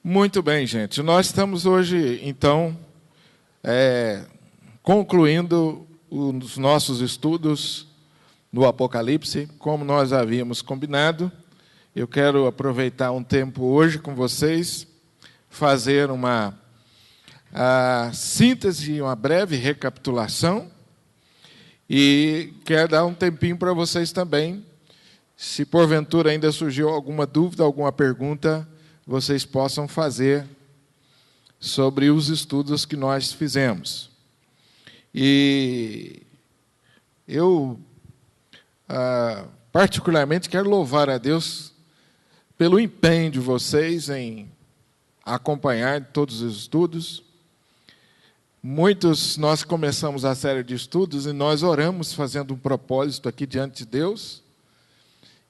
Muito bem, gente. Nós estamos hoje, então, concluindo os nossos estudos no Apocalipse, como nós havíamos combinado. Eu quero aproveitar um tempo hoje com vocês, fazer uma síntese, uma breve recapitulação, e quero dar um tempinho para vocês também, se porventura ainda surgiu alguma dúvida, alguma pergunta, vocês possam fazer sobre os estudos que nós fizemos. E eu, particularmente, quero louvar a Deus pelo empenho de vocês em acompanhar todos os estudos. Nós começamos a série de estudos e nós oramos fazendo um propósito aqui diante de Deus.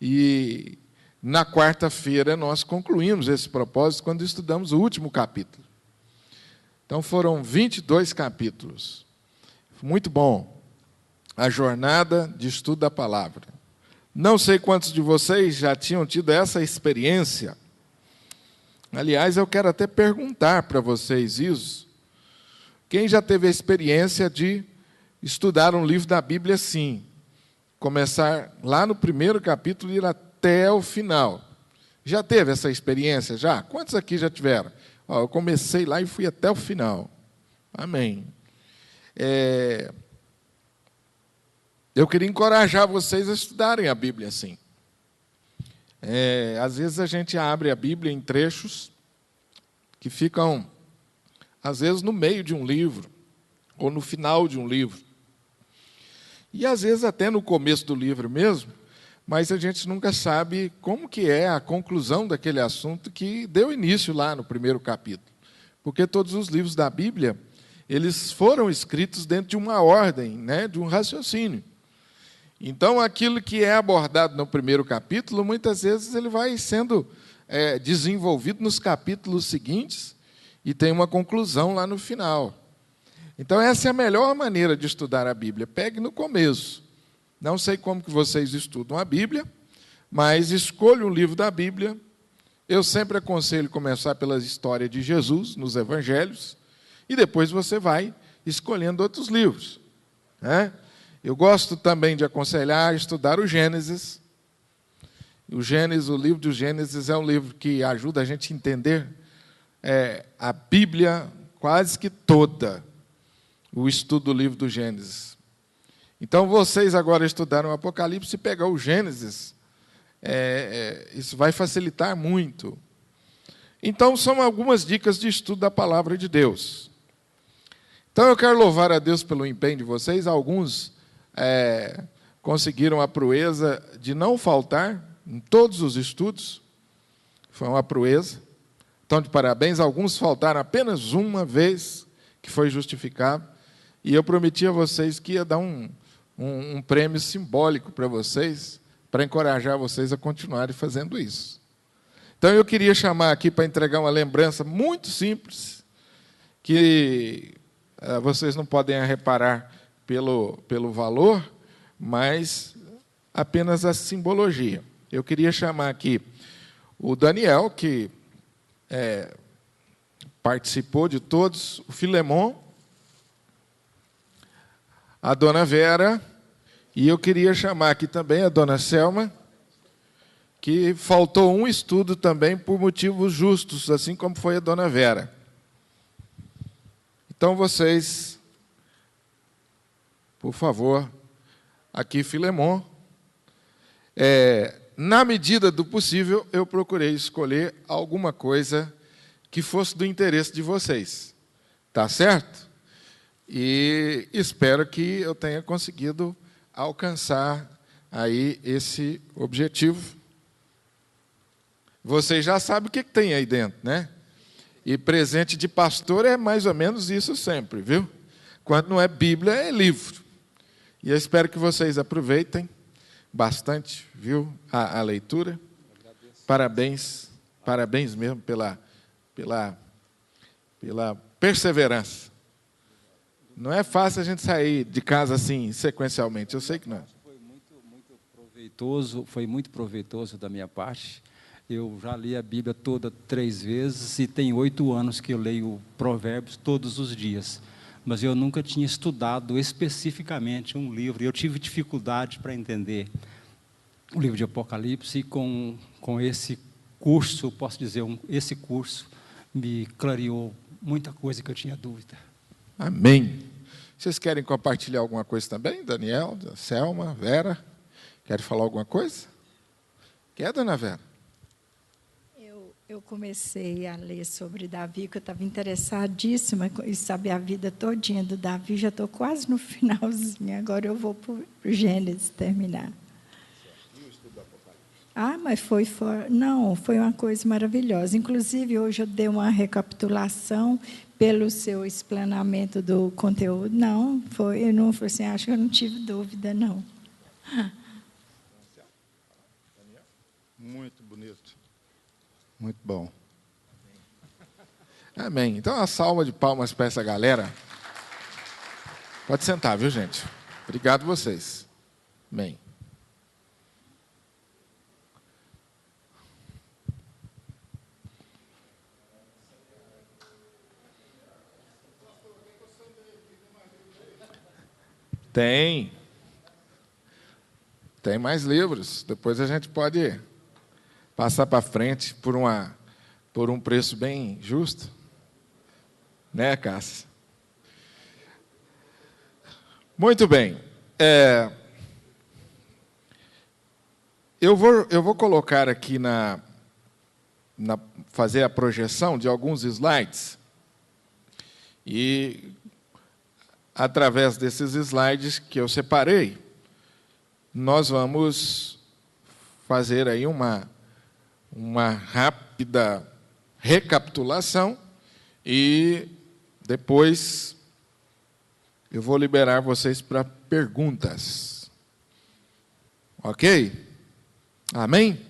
E na quarta-feira nós concluímos esse propósito quando estudamos o último capítulo. Então foram 22 capítulos. Muito bom. A jornada de estudo da palavra. Não sei quantos de vocês já tinham tido essa experiência. Aliás, eu quero até perguntar para vocês isso. Quem já teve a experiência de estudar um livro da Bíblia assim? Começar lá no primeiro capítulo e ir até o final. Já teve essa experiência? Já? Quantos aqui já tiveram? Eu comecei lá e fui até o final. Amém. Eu queria encorajar vocês a estudarem a Bíblia assim. Às vezes a gente abre a Bíblia em trechos que ficam, às vezes, no meio de um livro, ou no final de um livro. E, às vezes, até no começo do livro mesmo, mas a gente nunca sabe como que é a conclusão daquele assunto que deu início lá no primeiro capítulo. Porque todos os livros da Bíblia, eles foram escritos dentro de uma ordem, né, de um raciocínio. Então, aquilo que é abordado no primeiro capítulo, muitas vezes ele vai sendo desenvolvido nos capítulos seguintes e tem uma conclusão lá no final. Então, essa é a melhor maneira de estudar a Bíblia. Pegue no começo. Não sei como que vocês estudam a Bíblia, mas escolha um livro da Bíblia. Eu sempre aconselho começar pela história de Jesus, nos Evangelhos, e depois você vai escolhendo outros livros, né? Eu gosto também de aconselhar estudar o Gênesis. O livro do Gênesis é um livro que ajuda a gente a entender a Bíblia quase que toda, o estudo do livro do Gênesis. Então, vocês agora estudaram o Apocalipse e pegar o Gênesis, isso vai facilitar muito. Então, são algumas dicas de estudo da Palavra de Deus. Então, eu quero louvar a Deus pelo empenho de vocês. Alguns conseguiram a proeza de não faltar em todos os estudos. Foi uma proeza. Então, de parabéns. Alguns faltaram apenas uma vez, que foi justificado. E eu prometi a vocês que ia dar um prêmio simbólico para vocês, para encorajar vocês a continuarem fazendo isso. Então, eu queria chamar aqui para entregar uma lembrança muito simples, que vocês não podem reparar pelo valor, mas apenas a simbologia. Eu queria chamar aqui o Daniel, que participou de todos, o Filemon, a dona Vera, e eu queria chamar aqui também a dona Selma, que faltou um estudo também por motivos justos, assim como foi a dona Vera. Então, vocês, por favor, aqui, Filemon, na medida do possível, eu procurei escolher alguma coisa que fosse do interesse de vocês. Tá certo? E espero que eu tenha conseguido alcançar aí esse objetivo. Vocês já sabem o que tem aí dentro, né? E presente de pastor é mais ou menos isso sempre, viu? Quando não é Bíblia, é livro. E eu espero que vocês aproveitem bastante, viu, a leitura. Parabéns mesmo pela perseverança. Não é fácil a gente sair de casa assim, sequencialmente, eu sei que não. Foi muito proveitoso da minha parte. Eu já li a Bíblia toda 3 vezes e tem 8 anos que eu leio Provérbios todos os dias. Mas eu nunca tinha estudado especificamente um livro. Eu tive dificuldade para entender o livro de Apocalipse, e com esse curso, posso dizer, esse curso me clareou muita coisa que eu tinha dúvida. Amém. Vocês querem compartilhar alguma coisa também? Daniel, Selma, Vera? Querem falar alguma coisa? Quer, dona Vera? Eu comecei a ler sobre Davi, que eu estava interessadíssima em saber a vida todinha do Davi. Já estou quase no finalzinho. Agora eu vou para o Gênesis terminar. Mas foi uma coisa maravilhosa. Inclusive, hoje eu dei uma recapitulação pelo seu explanamento do conteúdo. Eu não falei assim, acho que eu não tive dúvida, não. Muito bonito. Muito bom. Amém. Então, uma salva de palmas para essa galera. Pode sentar, viu, gente? Obrigado vocês. Amém. Tem mais livros. Depois a gente pode passar para frente por um preço bem justo. Né, Cássia? Muito bem. Eu vou colocar aqui fazer a projeção de alguns slides. E através desses slides que eu separei, nós vamos fazer aí uma rápida recapitulação e depois eu vou liberar vocês para perguntas. Ok? Amém?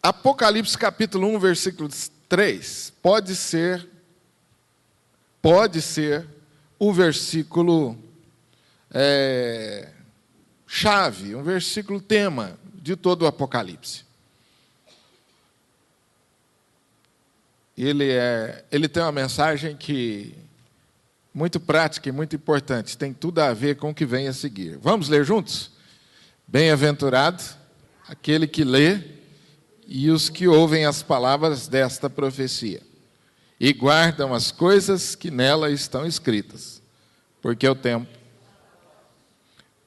Apocalipse capítulo 1, versículo 3, pode ser o versículo chave, um versículo tema de todo o Apocalipse. Ele tem uma mensagem muito prática e muito importante, tem tudo a ver com o que vem a seguir. Vamos ler juntos? Bem-aventurado aquele que lê e os que ouvem as palavras desta profecia, e guardam as coisas que nela estão escritas, porque o tempo.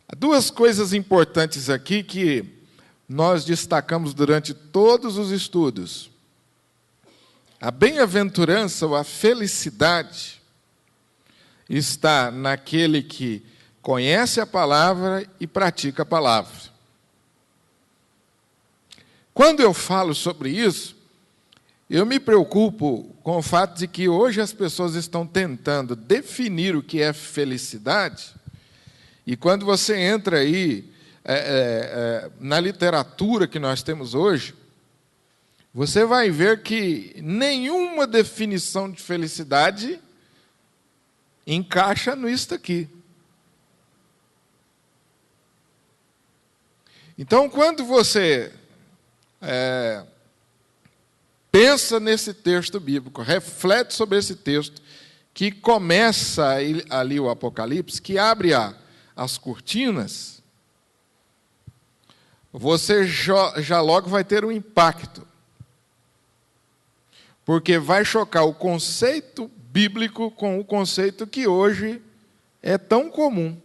Há 2 coisas importantes aqui que nós destacamos durante todos os estudos. A bem-aventurança ou a felicidade está naquele que conhece a palavra e pratica a palavra. Quando eu falo sobre isso, eu me preocupo com o fato de que hoje as pessoas estão tentando definir o que é felicidade, e quando você entra aí na literatura que nós temos hoje, você vai ver que nenhuma definição de felicidade encaixa nisto aqui. Então, quando você pensa nesse texto bíblico, reflete sobre esse texto, que começa ali o Apocalipse, que abre as cortinas, você já logo vai ter um impacto. Porque vai chocar o conceito bíblico com o conceito que hoje é tão comum.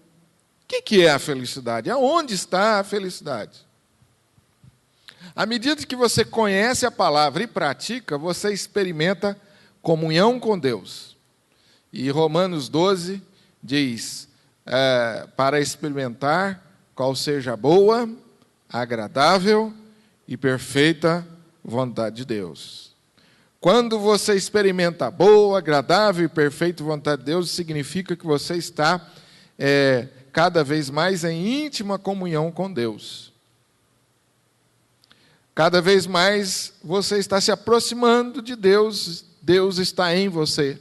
O que é a felicidade? Aonde está a felicidade? À medida que você conhece a palavra e pratica, você experimenta comunhão com Deus. E Romanos 12 diz, para experimentar qual seja a boa, agradável e perfeita vontade de Deus. Quando você experimenta a boa, agradável e perfeita vontade de Deus, significa que você está cada vez mais em íntima comunhão com Deus. Cada vez mais você está se aproximando de Deus, Deus está em você.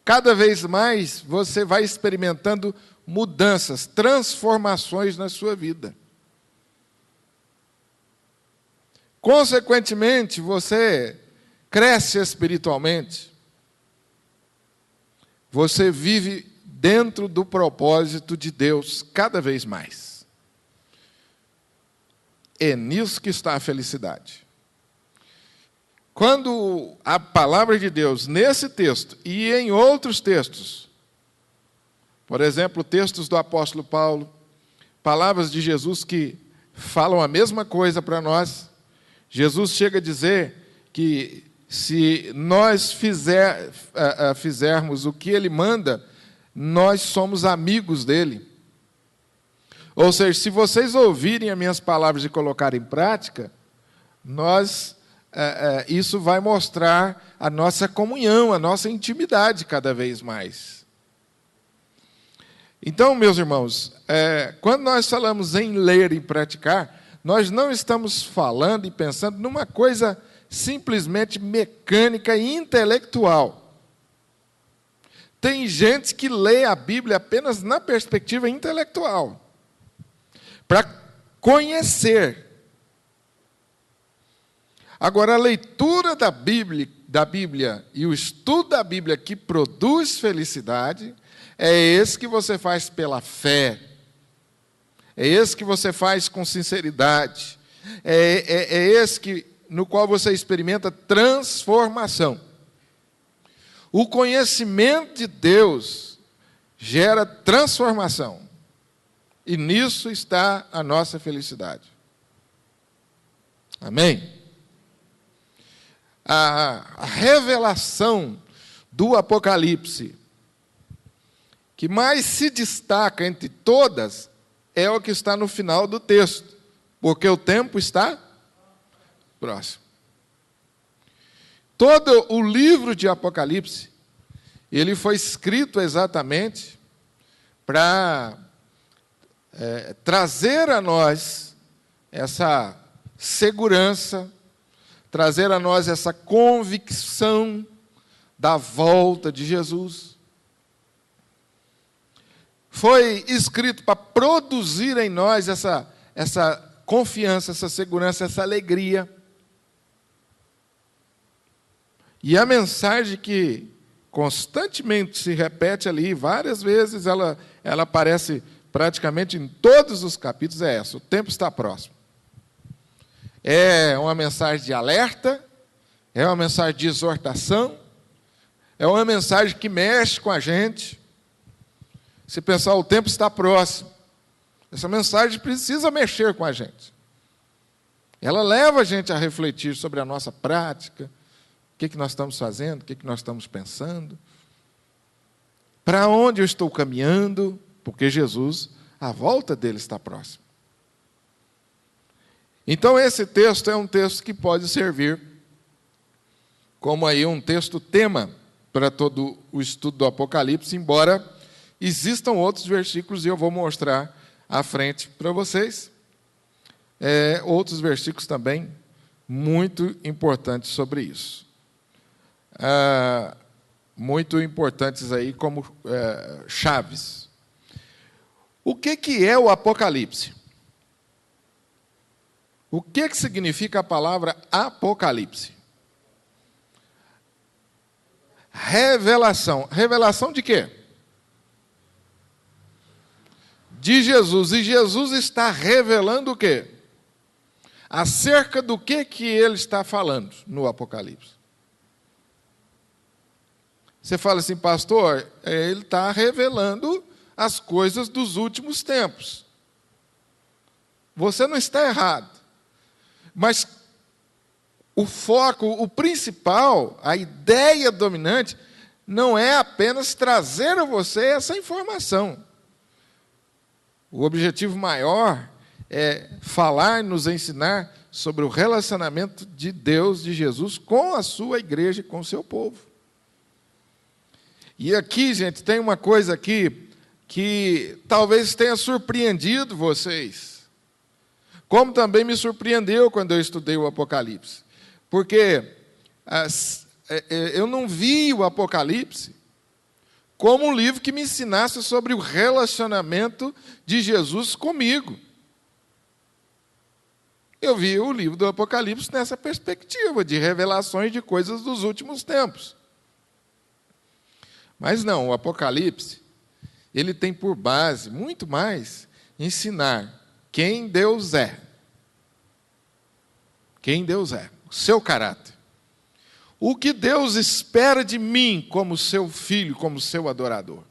Cada vez mais você vai experimentando mudanças, transformações na sua vida. Consequentemente, você cresce espiritualmente. Você vive dentro do propósito de Deus cada vez mais. É nisso que está a felicidade. Quando a palavra de Deus, nesse texto e em outros textos, por exemplo, textos do apóstolo Paulo, palavras de Jesus que falam a mesma coisa para nós, Jesus chega a dizer que se nós fizermos o que Ele manda, nós somos amigos dEle. Ou seja, se vocês ouvirem as minhas palavras e colocarem em prática, isso vai mostrar a nossa comunhão, a nossa intimidade cada vez mais. Então, meus irmãos, quando nós falamos em ler e praticar, nós não estamos falando e pensando numa coisa simplesmente mecânica e intelectual. Tem gente que lê a Bíblia apenas na perspectiva intelectual, para conhecer. Agora, a leitura da Bíblia e o estudo da Bíblia que produz felicidade, é esse que você faz pela fé. É esse que você faz com sinceridade. É esse no qual você experimenta transformação. O conhecimento de Deus gera transformação. E nisso está a nossa felicidade. Amém? A revelação do Apocalipse, que mais se destaca entre todas, é o que está no final do texto, porque o tempo está próximo. Todo o livro de Apocalipse, ele foi escrito exatamente para trazer a nós essa segurança, trazer a nós essa convicção da volta de Jesus. Foi escrito para produzir em nós essa confiança, essa segurança, essa alegria. E a mensagem que constantemente se repete ali, várias vezes, ela aparece praticamente em todos os capítulos, é essa: o tempo está próximo. É uma mensagem de alerta, é uma mensagem de exortação, é uma mensagem que mexe com a gente. Se pensar, o tempo está próximo, essa mensagem precisa mexer com a gente. Ela leva a gente a refletir sobre a nossa prática, o que nós estamos fazendo, o que nós estamos pensando, para onde eu estou caminhando, porque Jesus, a volta dele está próxima. Então, esse texto é um texto que pode servir como aí um texto tema para todo o estudo do Apocalipse, embora existam outros versículos, e eu vou mostrar à frente para vocês, outros versículos também muito importantes sobre isso. Muito importantes aí como chaves. O que é o Apocalipse? O que significa a palavra Apocalipse? Revelação. Revelação de quê? De Jesus. E Jesus está revelando o quê? Acerca do que ele está falando no Apocalipse. Você fala assim, pastor, ele está revelando as coisas dos últimos tempos. Você não está errado. Mas o foco, o principal, a ideia dominante, não é apenas trazer a você essa informação. O objetivo maior é falar, nos ensinar sobre o relacionamento de Deus, de Jesus, com a sua igreja e com o seu povo. E aqui, gente, tem uma coisa aqui que talvez tenha surpreendido vocês, como também me surpreendeu quando eu estudei o Apocalipse. Porque eu não vi o Apocalipse como um livro que me ensinasse sobre o relacionamento de Jesus comigo. Eu vi o livro do Apocalipse nessa perspectiva de revelações de coisas dos últimos tempos. Mas não, o Apocalipse, ele tem por base, muito mais, ensinar quem Deus é. Quem Deus é, o seu caráter. O que Deus espera de mim como seu filho, como seu adorador.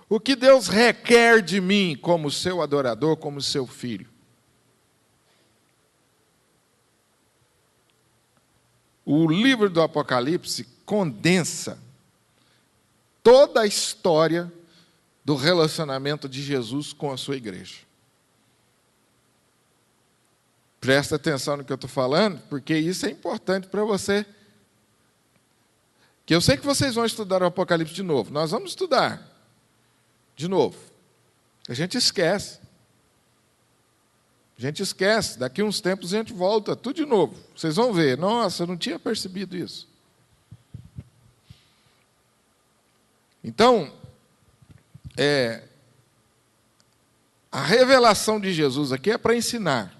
O que Deus requer de mim como seu adorador, como seu filho. O livro do Apocalipse condensa toda a história do relacionamento de Jesus com a sua igreja. Presta atenção no que eu estou falando, porque isso é importante para você. Que eu sei que vocês vão estudar o Apocalipse de novo. Nós vamos estudar de novo. A gente esquece. A gente esquece. Daqui a uns tempos a gente volta tudo de novo. Vocês vão ver. Nossa, eu não tinha percebido isso. Então, a revelação de Jesus aqui é para ensinar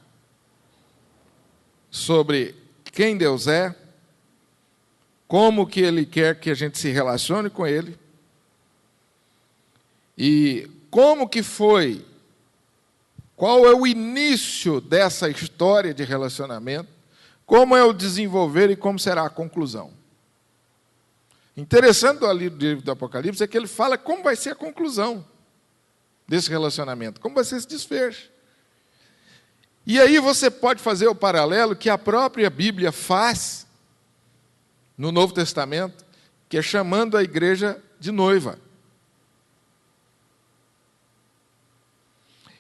sobre quem Deus é, como que Ele quer que a gente se relacione com Ele, e como que foi, qual é o início dessa história de relacionamento, como é o desenvolver e como será a conclusão. Interessante do livro do Apocalipse é que ele fala como vai ser a conclusão desse relacionamento, como vai ser esse desfecho. E aí você pode fazer o paralelo que a própria Bíblia faz no Novo Testamento, que é chamando a igreja de noiva.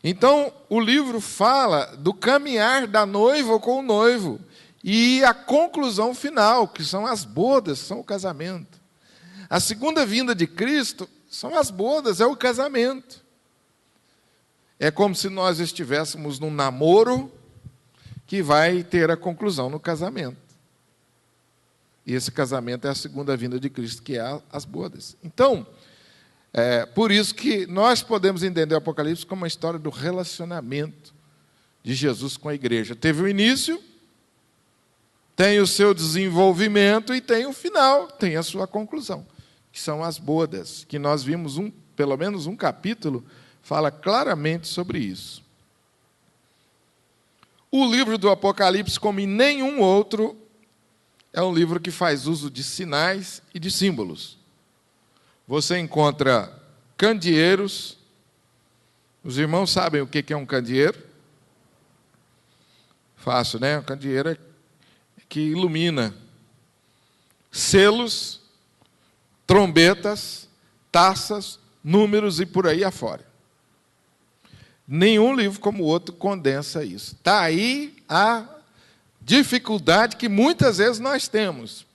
Então, o livro fala do caminhar da noiva com o noivo e a conclusão final, que são as bodas, são o casamento. A segunda vinda de Cristo são as bodas, é o casamento. É como se nós estivéssemos num namoro que vai ter a conclusão no casamento. E esse casamento é a segunda vinda de Cristo, que é as bodas. Então, por isso que nós podemos entender o Apocalipse como uma história do relacionamento de Jesus com a igreja. Teve o início, tem o seu desenvolvimento e tem o final, tem a sua conclusão, que são as bodas, que nós vimos pelo menos um capítulo fala claramente sobre isso. O livro do Apocalipse, como em nenhum outro, é um livro que faz uso de sinais e de símbolos. Você encontra candeeiros. Os irmãos sabem o que é um candeeiro? Fácil, né? Um candeeiro é que ilumina. Selos, trombetas, taças, números e por aí afora. Nenhum livro como o outro condensa isso. Está aí a dificuldade que muitas vezes nós temos.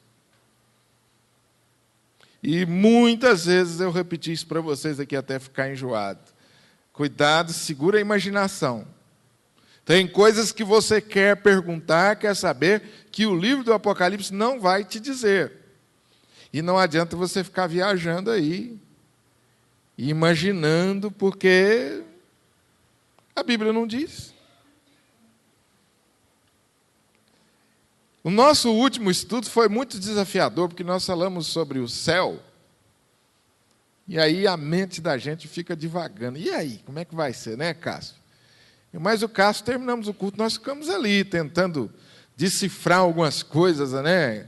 E muitas vezes eu repeti isso para vocês aqui até ficar enjoado. Cuidado, segura a imaginação. Tem coisas que você quer perguntar, quer saber, que o livro do Apocalipse não vai te dizer. E não adianta você ficar viajando aí, imaginando, porque a Bíblia não diz. O nosso último estudo foi muito desafiador, porque nós falamos sobre o céu, e aí a mente da gente fica divagando. E aí, como é que vai ser, né, Cássio? Mas o Cássio, terminamos o culto, nós ficamos ali, tentando decifrar algumas coisas, né,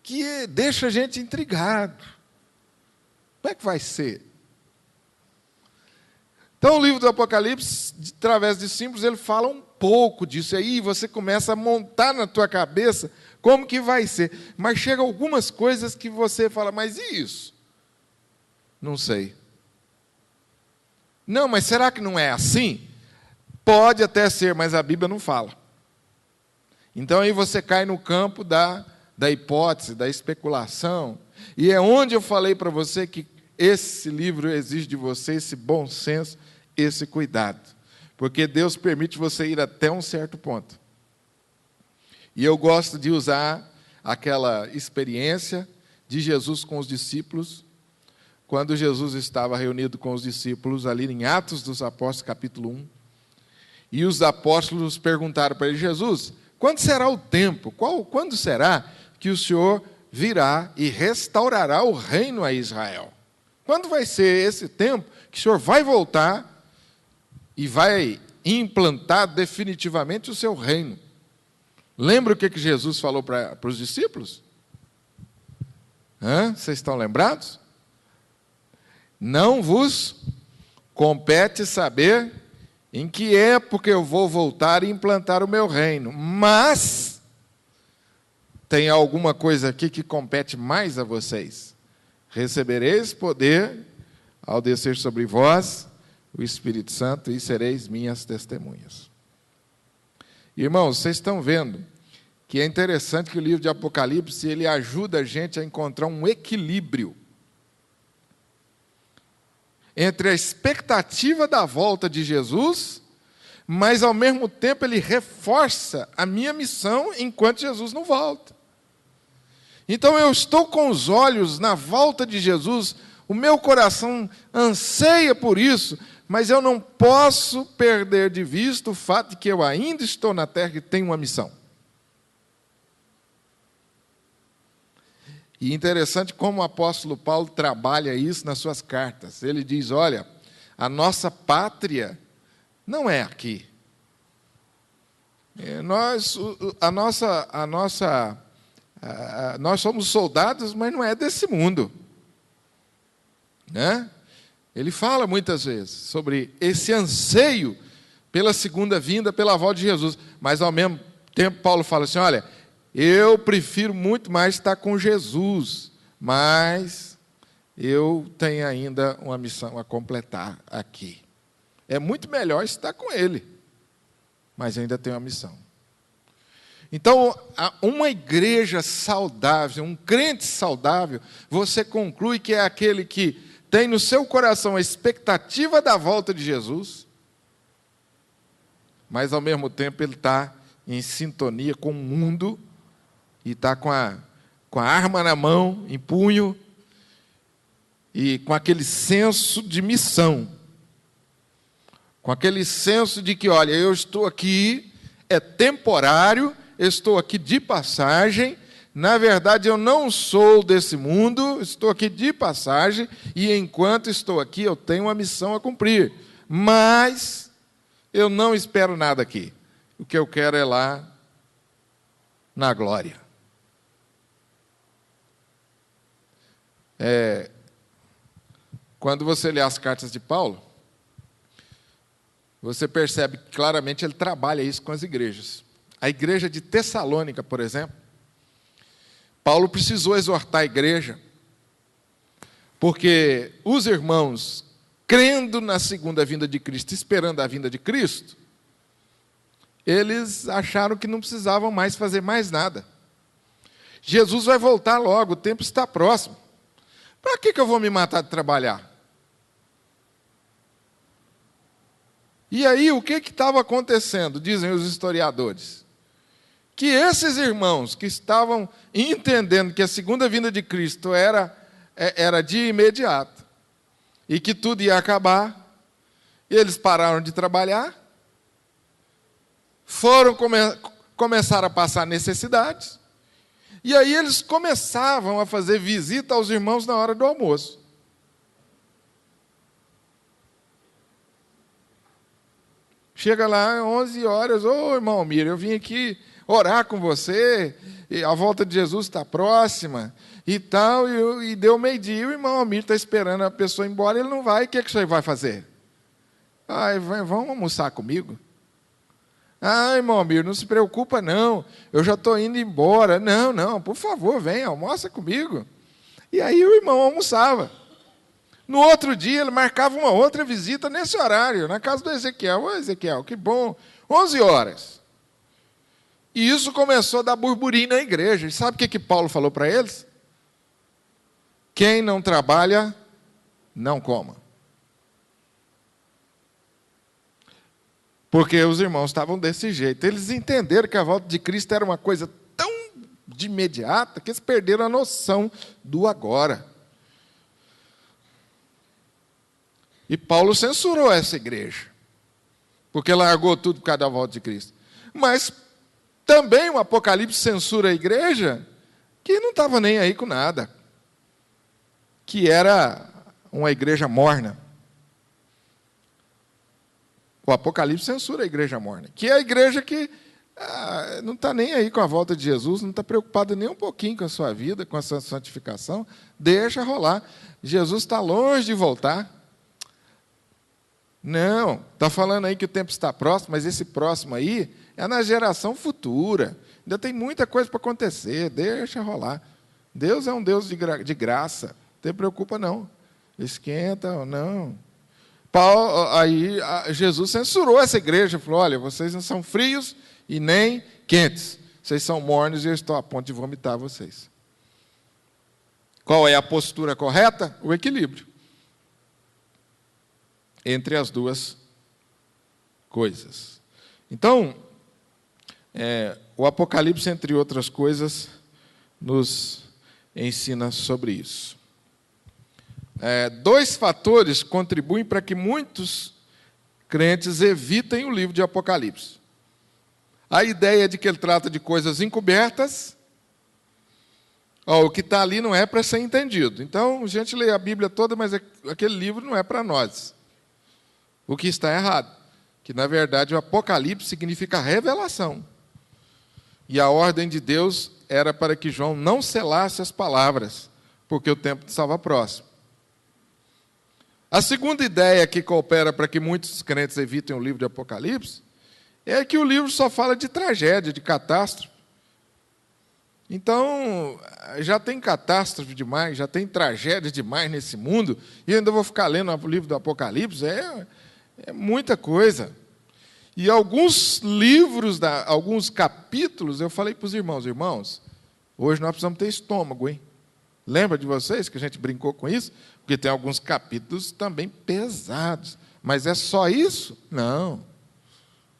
que deixa a gente intrigado. Como é que vai ser? Então, o livro do Apocalipse, através de símbolos, ele fala um pouco disso. Aí você começa a montar na tua cabeça como que vai ser. Mas chega algumas coisas que você fala, mas e isso? Não sei. Não, mas será que não é assim? Pode até ser, mas a Bíblia não fala. Então, aí você cai no campo da hipótese, da especulação. E é onde eu falei para você que esse livro exige de você esse bom senso, esse cuidado. Porque Deus permite você ir até um certo ponto. E eu gosto de usar aquela experiência de Jesus com os discípulos, quando Jesus estava reunido com os discípulos, ali em Atos dos Apóstolos, capítulo 1, e os apóstolos perguntaram para ele: Jesus, quando será o tempo? Quando será que o Senhor virá e restaurará o reino a Israel? Quando vai ser esse tempo que o Senhor vai voltar e vai implantar definitivamente o seu reino? Lembra o que Jesus falou para os discípulos? Vocês estão lembrados? Não vos compete saber em que época eu vou voltar e implantar o meu reino, mas tem alguma coisa aqui que compete mais a vocês. Recebereis poder ao descer sobre vós o Espírito Santo e sereis minhas testemunhas. Irmãos, vocês estão vendo que é interessante que o livro de Apocalipse ele ajuda a gente a encontrar um equilíbrio entre a expectativa da volta de Jesus, mas ao mesmo tempo ele reforça a minha missão enquanto Jesus não volta. Então eu estou com os olhos na volta de Jesus, o meu coração anseia por isso, mas eu não posso perder de vista o fato de que eu ainda estou na terra e tenho uma missão. E interessante como o apóstolo Paulo trabalha isso nas suas cartas. Ele diz: olha, a nossa pátria não é aqui. Nós somos soldados, mas não é desse mundo. Né? Ele fala muitas vezes sobre esse anseio pela segunda vinda, pela volta de Jesus. Mas, ao mesmo tempo, Paulo fala assim: olha, eu prefiro muito mais estar com Jesus, mas eu tenho ainda uma missão a completar aqui. É muito melhor estar com Ele, mas ainda tenho uma missão. Então, uma igreja saudável, um crente saudável, você conclui que é aquele que tem no seu coração a expectativa da volta de Jesus, mas ao mesmo tempo ele está em sintonia com o mundo, e está com a arma na mão, em punho, e com aquele senso de missão, com aquele senso de que, olha, eu estou aqui, é temporário, eu estou aqui de passagem, na verdade eu não sou desse mundo, estou aqui de passagem, e enquanto estou aqui eu tenho uma missão a cumprir, mas eu não espero nada aqui, o que eu quero é lá na glória. Quando você lê as cartas de Paulo, você percebe que claramente ele trabalha isso com as igrejas. A igreja de Tessalônica, por exemplo, Paulo precisou exortar a igreja, porque os irmãos, crendo na segunda vinda de Cristo, esperando a vinda de Cristo, eles acharam que não precisavam mais fazer mais nada. Jesus vai voltar logo, o tempo está próximo. Para que eu vou me matar de trabalhar? E aí, o que estava acontecendo, dizem os historiadores? Que esses irmãos que estavam entendendo que a segunda vinda de Cristo era de imediato, e que tudo ia acabar, eles pararam de trabalhar, começaram a passar necessidades, e aí eles começavam a fazer visita aos irmãos na hora do almoço. Chega lá, 11 horas, ô irmão Almir, eu vim aqui orar com você, e a volta de Jesus está próxima, e tal, e deu meio-dia, o irmão Almir está esperando a pessoa ir embora, ele não vai, o que você vai fazer? Vamos almoçar comigo? Irmão Almir, não se preocupa não, eu já estou indo embora. Não, por favor, venha, almoça comigo. E aí o irmão almoçava. No outro dia, ele marcava uma outra visita nesse horário, na casa do Ezequiel. Ô, Ezequiel, que bom, 11 horas. E isso começou a dar burburinho na igreja. E sabe o que Paulo falou para eles? Quem não trabalha, não coma. Porque os irmãos estavam desse jeito. Eles entenderam que a volta de Cristo era uma coisa tão de imediata que eles perderam a noção do agora. E Paulo censurou essa igreja, porque largou tudo por causa da volta de Cristo. Mas também o Apocalipse censura a igreja que não estava nem aí com nada, que era uma igreja morna. O Apocalipse censura a igreja morna, que é a igreja que não está nem aí com a volta de Jesus, não está preocupada nem um pouquinho com a sua vida, com a sua santificação, deixa rolar. Jesus está longe de voltar. Não, está falando aí que o tempo está próximo, mas esse próximo aí é na geração futura. Ainda tem muita coisa para acontecer, deixa rolar. Deus é um Deus de graça, não te preocupa não. Esquenta, não. Jesus censurou essa igreja, falou, olha, vocês não são frios e nem quentes. Vocês são mornos e eu estou a ponto de vomitar vocês. Qual é a postura correta? O equilíbrio entre as duas coisas. Então, o Apocalipse, entre outras coisas, nos ensina sobre isso. Dois fatores contribuem para que muitos crentes evitem o livro de Apocalipse. A ideia de que ele trata de coisas encobertas. O que está ali não é para ser entendido. Então, a gente lê a Bíblia toda, mas aquele livro não é para nós. O que está errado. Que, na verdade, o Apocalipse significa revelação. E a ordem de Deus era para que João não selasse as palavras, porque o tempo estava próximo. A segunda ideia que coopera para que muitos crentes evitem o livro de Apocalipse é que o livro só fala de tragédia, de catástrofe. Então, já tem catástrofe demais, já tem tragédia demais nesse mundo, e eu ainda vou ficar lendo o livro do Apocalipse, é muita coisa. E alguns livros, alguns capítulos, eu falei para os irmãos, hoje nós precisamos ter estômago, hein? Lembra de vocês que a gente brincou com isso? Porque tem alguns capítulos também pesados. Mas é só isso? Não,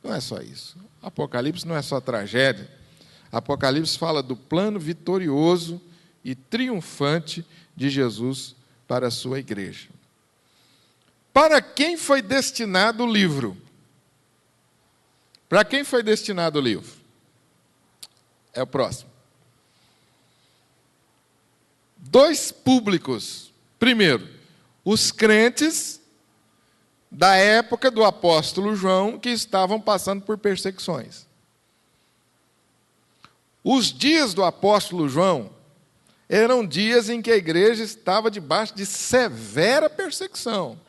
não é só isso. Apocalipse não é só tragédia. Apocalipse fala do plano vitorioso e triunfante de Jesus para a sua igreja. Para quem foi destinado o livro? Para quem foi destinado o livro? É o próximo. Dois públicos. Primeiro, os crentes da época do apóstolo João que estavam passando por perseguições. Os dias do apóstolo João eram dias em que a igreja estava debaixo de severa perseguição.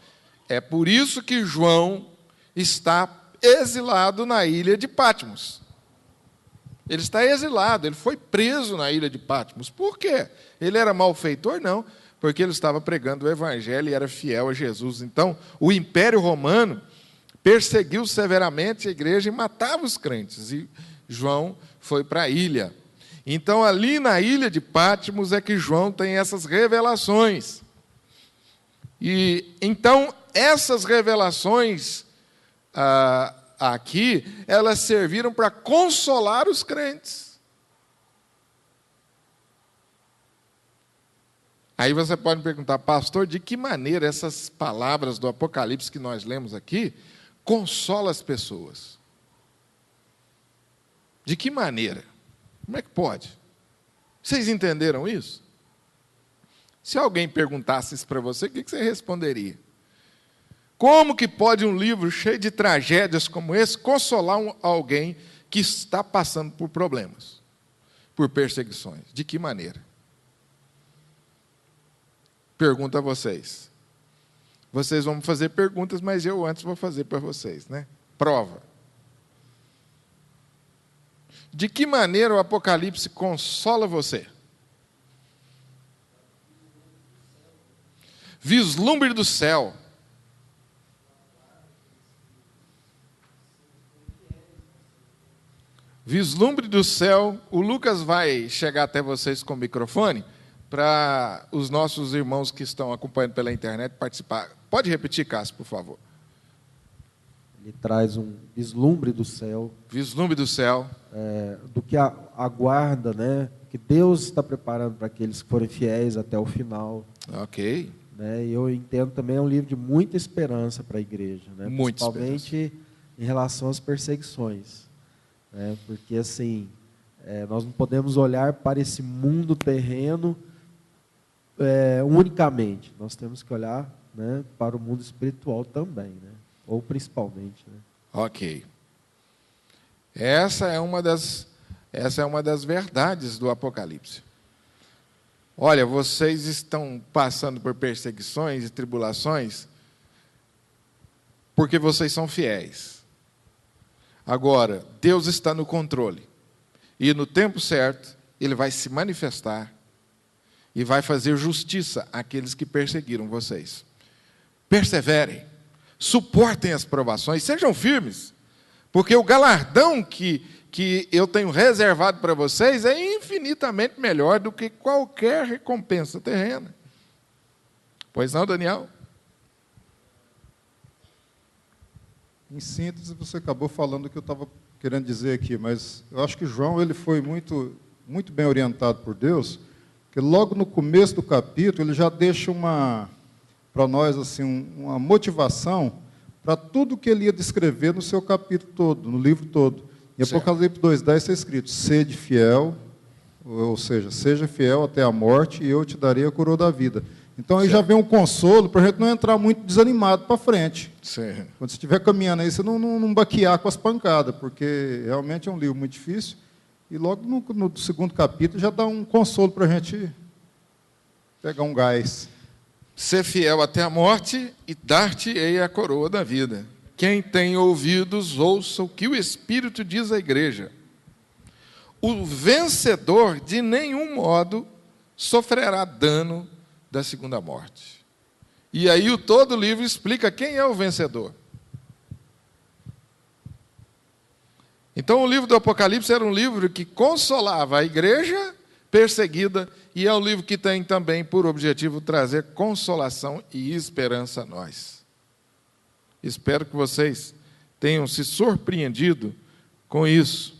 É por isso que João está exilado na ilha de Patmos. Ele está exilado, ele foi preso na ilha de Patmos. Por quê? Ele era malfeitor? Não, porque ele estava pregando o evangelho e era fiel a Jesus. Então, o Império Romano perseguiu severamente a igreja e matava os crentes. E João foi para a ilha. Então, ali na ilha de Patmos é que João tem essas revelações. E então, essas revelações aqui, elas serviram para consolar os crentes. Aí você pode me perguntar, pastor, de que maneira essas palavras do Apocalipse que nós lemos aqui consolam as pessoas? De que maneira? Como é que pode? Vocês entenderam isso? Se alguém perguntasse isso para você, o que você responderia? Como que pode um livro cheio de tragédias como esse consolar alguém que está passando por problemas, por perseguições? De que maneira? Pergunto a vocês. Vocês vão fazer perguntas, mas eu antes vou fazer para vocês, né? Prova. De que maneira o Apocalipse consola você? Vislumbre do céu. Vislumbre do céu. O Lucas vai chegar até vocês com o microfone para os nossos irmãos que estão acompanhando pela internet participar. Pode repetir, Cássio, por favor. Ele traz um vislumbre do céu. Vislumbre do céu. Do que aguarda, né? Que Deus está preparando para aqueles que forem fiéis até o final. Ok. né? E eu entendo também é um livro de muita esperança para a igreja, né? Principalmente em relação às perseguições, né? Porque assim, nós não podemos olhar para esse mundo terreno unicamente. Nós temos que olhar, né, para o mundo espiritual também, né? Ou principalmente, né? Ok. Essa é uma das verdades do Apocalipse. Olha, vocês estão passando por perseguições e tribulações porque vocês são fiéis. Agora, Deus está no controle. E no tempo certo, Ele vai se manifestar e vai fazer justiça àqueles que perseguiram vocês. Perseverem, suportem as provações, sejam firmes, porque o galardão que eu tenho reservado para vocês é infinitamente melhor do que qualquer recompensa terrena. Pois não, Daniel? Em síntese, você acabou falando o que eu estava querendo dizer aqui, mas eu acho que João ele foi muito bem orientado por Deus, porque logo no começo do capítulo ele já deixa para nós assim, uma motivação para tudo que ele ia descrever no seu capítulo todo, no livro todo. Em Apocalipse 2:10 está escrito: sede fiel, ou seja, seja fiel até a morte e eu te darei a coroa da vida. Então aí já vem um consolo para a gente não entrar muito desanimado para frente. Sim. Quando você estiver caminhando aí, você não baquear com as pancadas, porque realmente é um livro muito difícil. E logo no segundo capítulo já dá um consolo para a gente pegar um gás. Ser fiel até a morte e dar-te-ei a coroa da vida. Quem tem ouvidos, ouça o que o Espírito diz à igreja. O vencedor, de nenhum modo, sofrerá dano da segunda morte. E aí todo o livro explica quem é o vencedor. Então o livro do Apocalipse era um livro que consolava a igreja perseguida, e é um livro que tem também por objetivo trazer consolação e esperança a nós. Espero que vocês tenham se surpreendido com isso,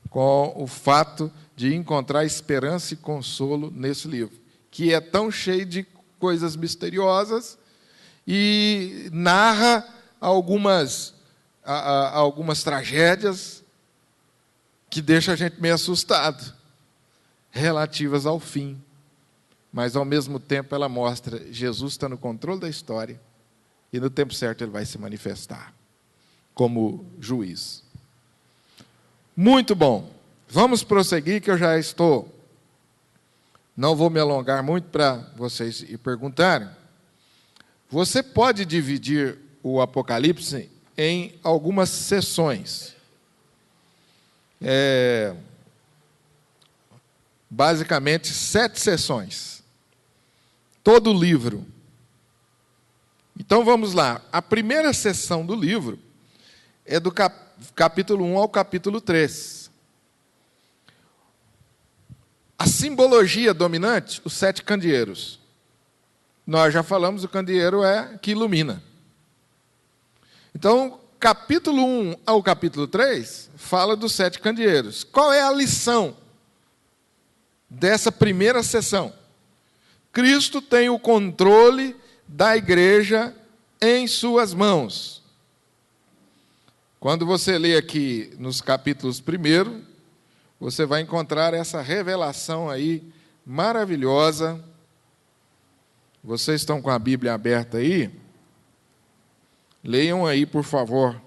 com o fato de encontrar esperança e consolo nesse livro, que é tão cheio de coisas misteriosas e narra algumas tragédias que deixam a gente meio assustado, relativas ao fim. Mas, ao mesmo tempo, ela mostra Jesus está no controle da história e, no tempo certo, Ele vai se manifestar como juiz. Muito bom. Vamos prosseguir, que eu já estou... Não vou me alongar muito para vocês ir perguntarem. Você pode dividir o Apocalipse em algumas sessões. Basicamente, 7 sessões. Todo o livro. Então, vamos lá. A primeira sessão do livro é do capítulo 1 ao capítulo 3. A simbologia dominante, os 7 candeeiros. Nós já falamos, o candeeiro é que ilumina. Então, capítulo 1 ao capítulo 3 fala dos 7 candeeiros. Qual é a lição dessa primeira sessão? Cristo tem o controle da igreja em suas mãos. Quando você lê aqui nos capítulos 1, você vai encontrar essa revelação aí maravilhosa. Vocês estão com a Bíblia aberta aí? Leiam aí, por favor.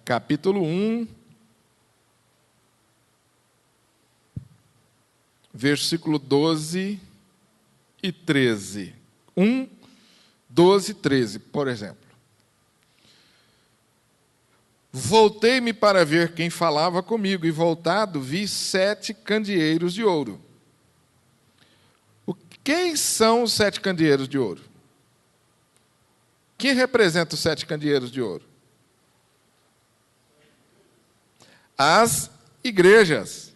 Capítulo 1, versículo 12 e 13. 1, 12 e 13, por exemplo. Voltei-me para ver quem falava comigo, e voltado vi 7 candeeiros de ouro. Quem são os 7 candeeiros de ouro? Quem representa os 7 candeeiros de ouro? As igrejas.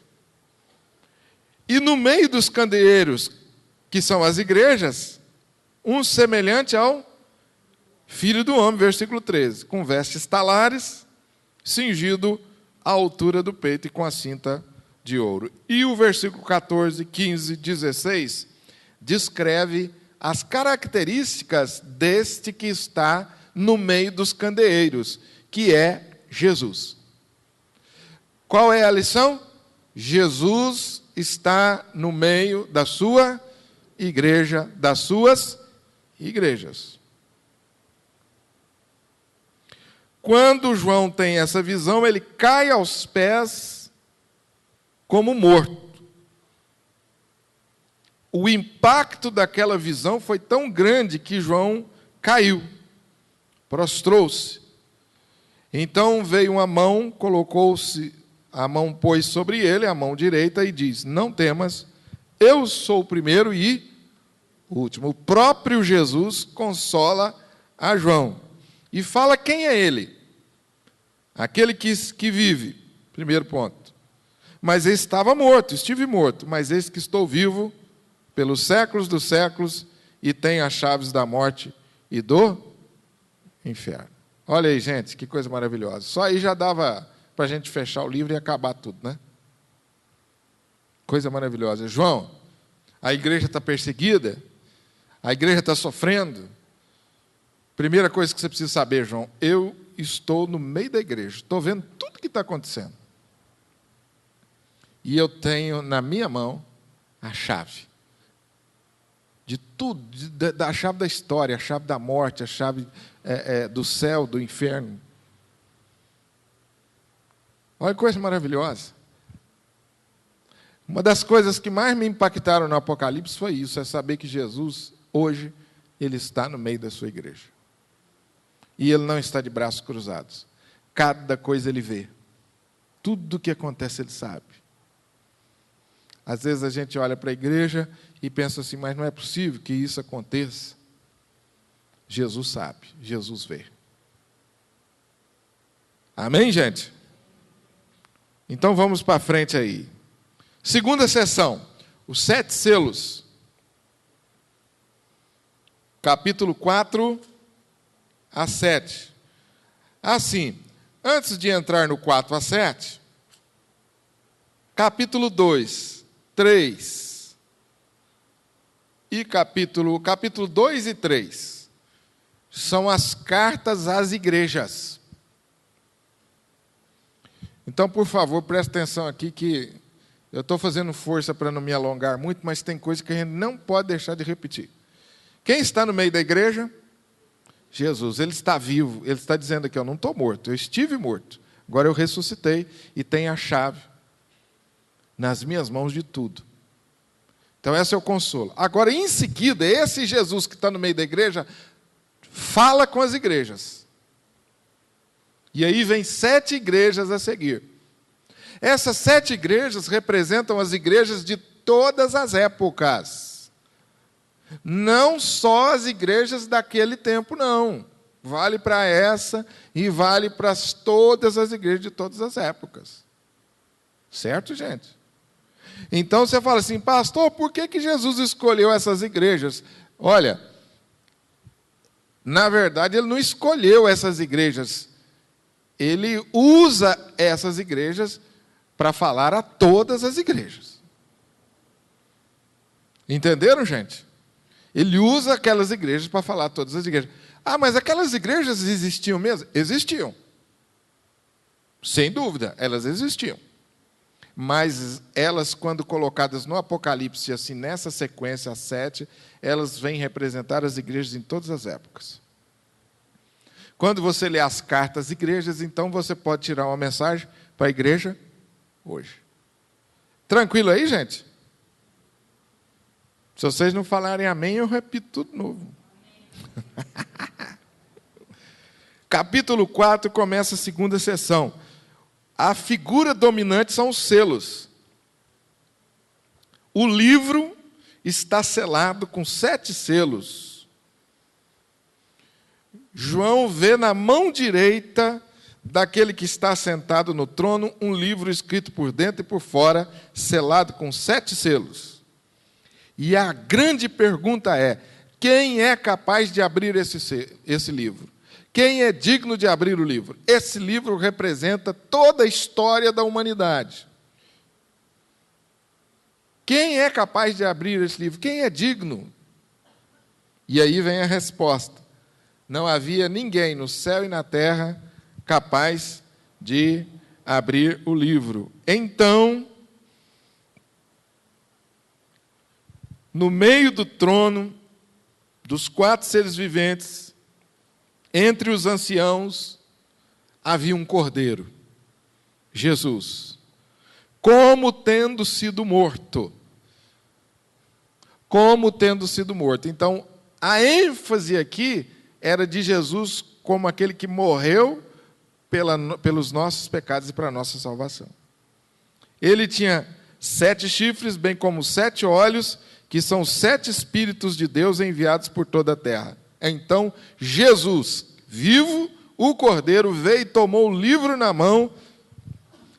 E no meio dos candeeiros, que são as igrejas, um semelhante ao Filho do Homem, versículo 13, com vestes talares, cingido à altura do peito e com a cinta de ouro. E o versículo 14, 15, 16 descreve as características deste que está no meio dos candeeiros, que é Jesus. Qual é a lição? Jesus está no meio da sua igreja, das suas igrejas. Quando João tem essa visão, ele cai aos pés como morto. O impacto daquela visão foi tão grande que João caiu, prostrou-se. Então veio uma mão, colocou-se, a mão pôs sobre ele, a mão direita, e diz: não temas, eu sou o primeiro e o último. O próprio Jesus consola a João e fala quem é ele. Aquele que vive, primeiro ponto. Mas eu estava morto, estive morto, mas eis que estou vivo pelos séculos dos séculos e tenho as chaves da morte e do inferno. Olha aí, gente, que coisa maravilhosa. Só aí já dava para a gente fechar o livro e acabar tudo, né? Coisa maravilhosa. João, a igreja está perseguida, a igreja está sofrendo. Primeira coisa que você precisa saber, João, eu estou no meio da igreja, estou vendo tudo que está acontecendo. E eu tenho na minha mão a chave de tudo, a chave da história, a chave da morte, a chave do céu, do inferno. Olha que coisa maravilhosa. Uma das coisas que mais me impactaram no Apocalipse foi isso, é saber que Jesus, hoje, ele está no meio da sua igreja. E ele não está de braços cruzados. Cada coisa ele vê. Tudo o que acontece ele sabe. Às vezes a gente olha para a igreja e pensa assim, mas não é possível que isso aconteça. Jesus sabe, Jesus vê. Amém, gente? Então vamos para frente aí. Segunda sessão, os 7 selos. Capítulo 4 a 7. Assim, antes de entrar no 4 a 7, capítulo 2, 3 e capítulo 2 e 3 são as cartas às igrejas. Então, por favor, preste atenção aqui que eu estou fazendo força para não me alongar muito, mas tem coisa que a gente não pode deixar de repetir. Quem está no meio da igreja? Jesus, ele está vivo, ele está dizendo aqui, eu não estou morto, eu estive morto, agora eu ressuscitei e tenho a chave nas minhas mãos de tudo. Então esse é o consolo. Agora, em seguida, esse Jesus que está no meio da igreja, fala com as igrejas. E aí vem 7 igrejas a seguir. Essas 7 igrejas representam as igrejas de todas as épocas. Não só as igrejas daquele tempo, não. Vale para essa e vale para todas as igrejas de todas as épocas. Certo, gente? Então você fala assim, pastor, por que Jesus escolheu essas igrejas? Olha, na verdade ele não escolheu essas igrejas. Ele usa essas igrejas para falar a todas as igrejas. Entenderam, gente? Ele usa aquelas igrejas para falar a todas as igrejas. Ah, mas aquelas igrejas existiam mesmo? Existiam. Sem dúvida, elas existiam. Mas elas, quando colocadas no Apocalipse, assim, nessa sequência, as 7, elas vêm representar as igrejas em todas as épocas. Quando você lê as cartas às igrejas, então você pode tirar uma mensagem para a igreja hoje. Tranquilo aí, gente? Se vocês não falarem amém, eu repito tudo de novo. Capítulo 4 começa a segunda sessão. A figura dominante são os selos. O livro está selado com 7 selos. João vê na mão direita daquele que está sentado no trono um livro escrito por dentro e por fora, selado com 7 selos. E a grande pergunta é, quem é capaz de abrir esse livro? Quem é digno de abrir o livro? Esse livro representa toda a história da humanidade. Quem é capaz de abrir esse livro? Quem é digno? E aí vem a resposta. Não havia ninguém no céu e na terra capaz de abrir o livro. Então, no meio do trono, dos 4 seres viventes, entre os anciãos, havia um cordeiro, Jesus, como tendo sido morto. Como tendo sido morto. Então, a ênfase aqui era de Jesus como aquele que morreu pelos nossos pecados e para a nossa salvação. Ele tinha 7 chifres, bem como 7 olhos, que são 7 Espíritos de Deus enviados por toda a terra. Então, Jesus, vivo, o Cordeiro, veio e tomou o livro na mão,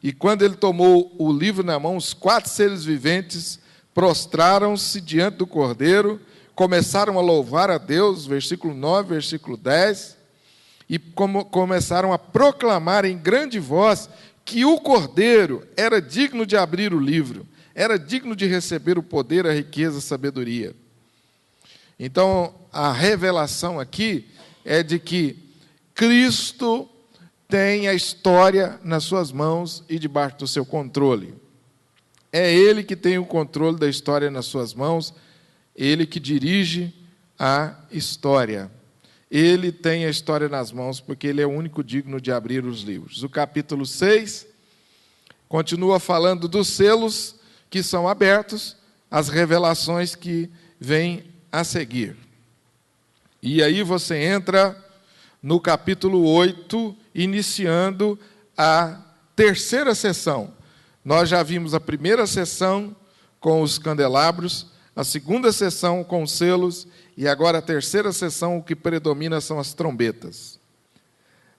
e quando ele tomou o livro na mão, os 4 seres viventes prostraram-se diante do Cordeiro, começaram a louvar a Deus, versículo 9, versículo 10, e começaram a proclamar em grande voz que o Cordeiro era digno de abrir o livro, era digno de receber o poder, a riqueza, a sabedoria. Então, a revelação aqui é de que Cristo tem a história nas suas mãos e debaixo do seu controle. É Ele que tem o controle da história nas suas mãos, Ele que dirige a história. Ele tem a história nas mãos, porque Ele é o único digno de abrir os livros. O capítulo 6 continua falando dos selos que são abertos, as revelações que vêm a seguir. E aí você entra no capítulo 8, iniciando a terceira sessão. Nós já vimos a primeira sessão com os candelabros, a segunda sessão com os selos, e agora a terceira sessão, o que predomina são as trombetas.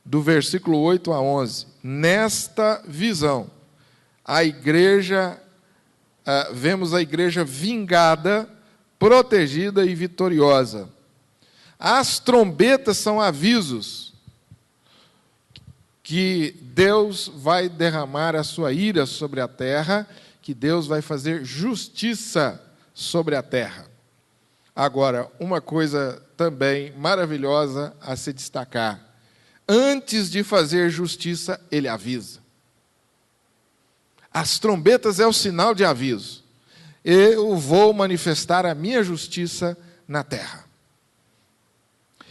Do versículo 8 a 11. Nesta visão, a igreja, vemos a igreja vingada, protegida e vitoriosa. As trombetas são avisos que Deus vai derramar a sua ira sobre a terra, que Deus vai fazer justiça sobre a terra. Agora, uma coisa também maravilhosa a se destacar. Antes de fazer justiça, Ele avisa. As trombetas é o sinal de aviso. Eu vou manifestar a minha justiça na terra.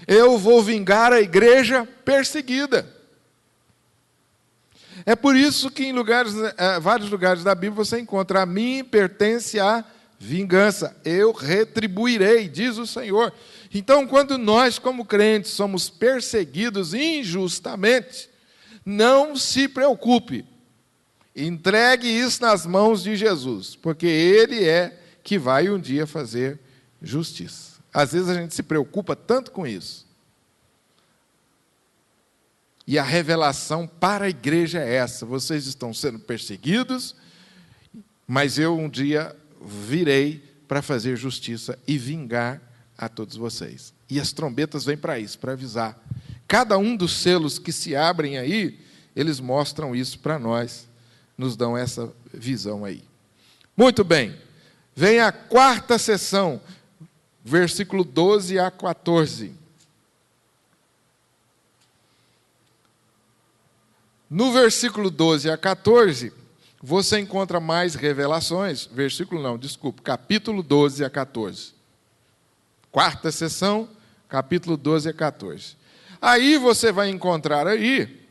Eu vou vingar a igreja perseguida. É por isso que em vários lugares da Bíblia você encontra: a mim pertence a vingança, eu retribuirei, diz o Senhor. Então, quando nós, como crentes, somos perseguidos injustamente, não se preocupe. Entregue isso nas mãos de Jesus, porque Ele é que vai um dia fazer justiça. Às vezes a gente se preocupa tanto com isso. E a revelação para a igreja é essa: vocês estão sendo perseguidos, mas eu um dia virei para fazer justiça e vingar a todos vocês. E as trombetas vêm para isso, para avisar. Cada um dos selos que se abrem aí, eles mostram isso para nós, nos dão essa visão aí. Muito bem, vem a quarta sessão, versículo 12 a 14. No versículo 12 a 14, você encontra mais revelações, capítulo 12 a 14. Quarta sessão, capítulo 12 a 14. Aí você vai encontrar aí,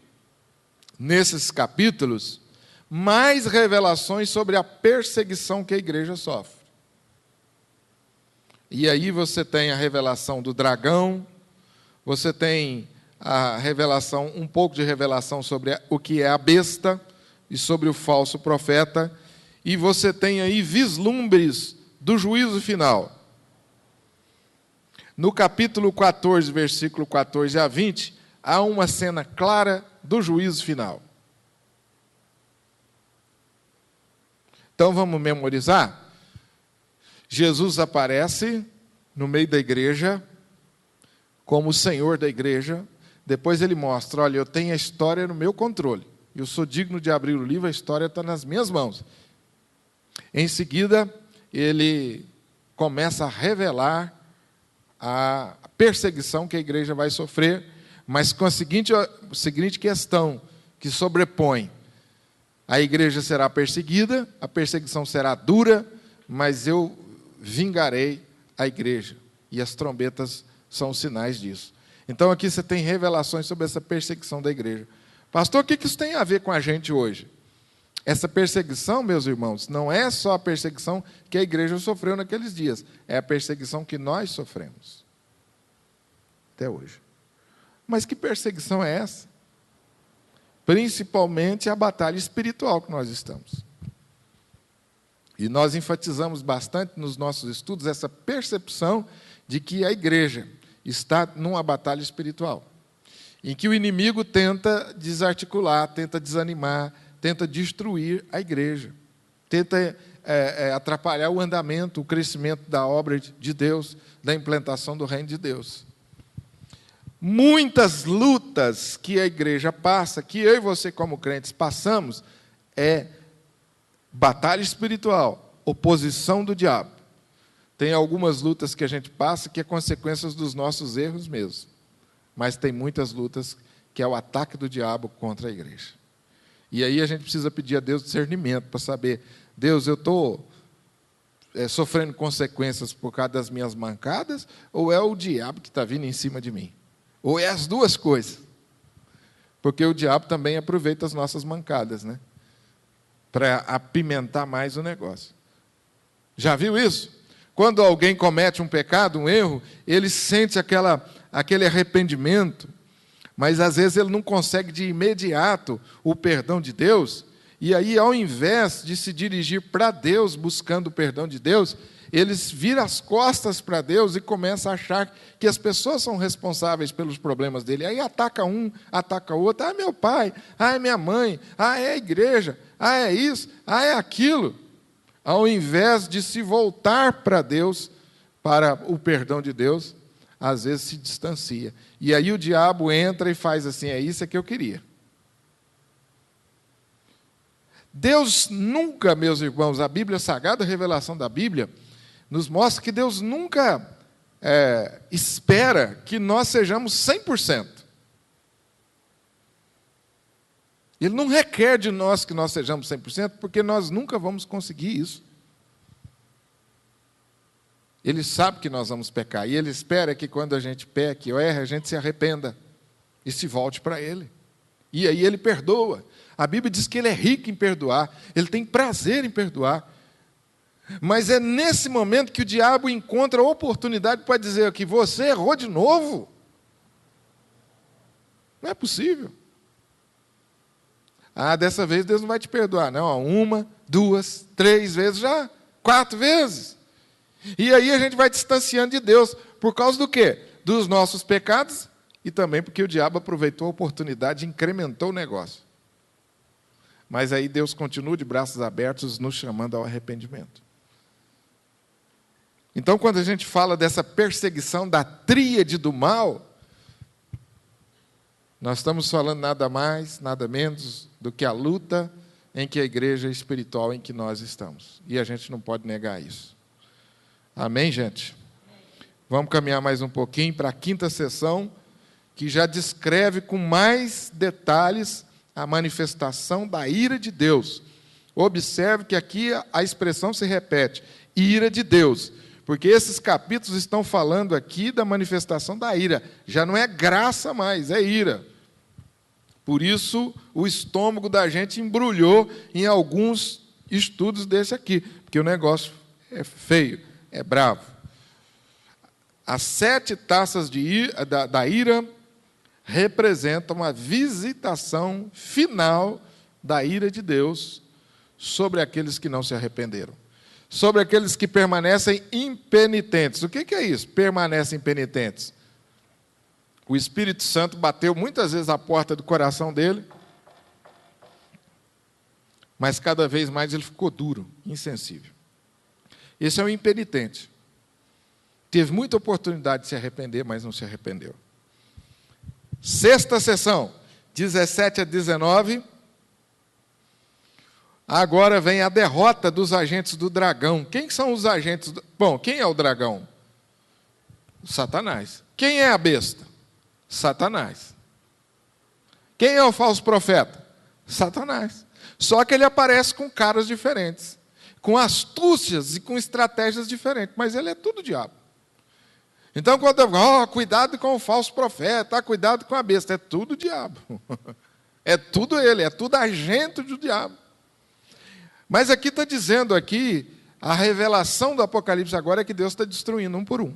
nesses capítulos, mais revelações sobre a perseguição que a igreja sofre. E aí você tem a revelação do dragão, você tem a revelação, um pouco de revelação sobre o que é a besta e sobre o falso profeta, e você tem aí vislumbres do juízo final. No capítulo 14, versículo 14 a 20, há uma cena clara do juízo final. Então vamos memorizar? Jesus aparece no meio da igreja, como o Senhor da igreja. Depois ele mostra: olha, eu tenho a história no meu controle. Eu sou digno de abrir o livro, a história está nas minhas mãos. Em seguida, ele começa a revelar a perseguição que a igreja vai sofrer, mas com a seguinte questão que sobrepõe: a igreja será perseguida, a perseguição será dura, mas eu vingarei a igreja. E as trombetas são os sinais disso. Então aqui você tem revelações sobre essa perseguição da igreja. Pastor, o que isso tem a ver com a gente hoje? Essa perseguição, meus irmãos, não é só a perseguição que a igreja sofreu naqueles dias, é a perseguição que nós sofremos até hoje. Mas que perseguição é essa? Principalmente a batalha espiritual que nós estamos. E nós enfatizamos bastante nos nossos estudos essa percepção de que a igreja está numa batalha espiritual, em que o inimigo tenta desarticular, tenta desanimar, tenta destruir a igreja, tenta atrapalhar o andamento, o crescimento da obra de Deus, da implantação do reino de Deus. Muitas lutas que a igreja passa, que eu e você como crentes passamos, é batalha espiritual, oposição do diabo. Tem algumas lutas que a gente passa que é consequências dos nossos erros mesmo, mas tem muitas lutas que é o ataque do diabo contra a igreja. E aí a gente precisa pedir a Deus discernimento para saber: Deus, eu estou sofrendo consequências por causa das minhas mancadas, ou é o diabo que está vindo em cima de mim? Ou é as duas coisas? Porque o diabo também aproveita as nossas mancadas, né? Para apimentar mais o negócio. Já viu isso? Quando alguém comete um pecado, um erro, ele sente aquele arrependimento, mas às vezes ele não consegue de imediato o perdão de Deus, e aí, ao invés de se dirigir para Deus, buscando o perdão de Deus, eles viram as costas para Deus e começam a achar que as pessoas são responsáveis pelos problemas dele. Aí ataca um, ataca o outro: ah, é meu pai, ah, é minha mãe, ah, é a igreja, ah, é isso, ah, é aquilo. Ao invés de se voltar para Deus, para o perdão de Deus, às vezes se distancia. E aí o diabo entra e faz assim: é isso que eu queria. Deus nunca, meus irmãos, a Bíblia Sagrada, a revelação da Bíblia, nos mostra que Deus nunca espera que nós sejamos 100%. Ele não requer de nós que nós sejamos 100%, porque nós nunca vamos conseguir isso. Ele sabe que nós vamos pecar, e Ele espera que quando a gente peque ou erra, a gente se arrependa e se volte para Ele. E aí Ele perdoa. A Bíblia diz que Ele é rico em perdoar, Ele tem prazer em perdoar. Mas é nesse momento que o diabo encontra a oportunidade para dizer que você errou de novo. Não é possível. Ah, dessa vez Deus não vai te perdoar. Não, 1, 2, 3 vezes já, 4 vezes. E aí a gente vai distanciando de Deus. Por causa do quê? Dos nossos pecados e também porque o diabo aproveitou a oportunidade e incrementou o negócio. Mas aí Deus continua de braços abertos nos chamando ao arrependimento. Então, quando a gente fala dessa perseguição da tríade do mal, nós estamos falando nada mais, nada menos do que a luta em que a igreja espiritual em que nós estamos. E a gente não pode negar isso. Amém, gente? Vamos caminhar mais um pouquinho para a 5ª sessão, que já descreve com mais detalhes a manifestação da ira de Deus. Observe que aqui a expressão se repete: ira de Deus. Porque esses capítulos estão falando aqui da manifestação da ira. Já não é graça mais, é ira. Por isso, o estômago da gente embrulhou em alguns estudos desse aqui, porque o negócio é feio, é bravo. As 7 taças da ira representam a visitação final da ira de Deus sobre aqueles que não se arrependeram. Sobre aqueles que permanecem impenitentes. O que é isso? Permanecem impenitentes. O Espírito Santo bateu muitas vezes a porta do coração dele, mas cada vez mais ele ficou duro, insensível. Esse é o impenitente. Teve muita oportunidade de se arrepender, mas não se arrependeu. 6ª sessão, 17 a 19. Agora vem a derrota dos agentes do dragão. Quem são os agentes? Bom, quem é o dragão? Satanás. Quem é a besta? Satanás. Quem é o falso profeta? Satanás. Só que ele aparece com caras diferentes, com astúcias e com estratégias diferentes, mas ele é tudo diabo. Então, quando eu digo, cuidado com o falso profeta, cuidado com a besta, é tudo diabo. É tudo ele, é tudo agente do diabo. Mas aqui está dizendo aqui, a revelação do Apocalipse agora é que Deus está destruindo um por um.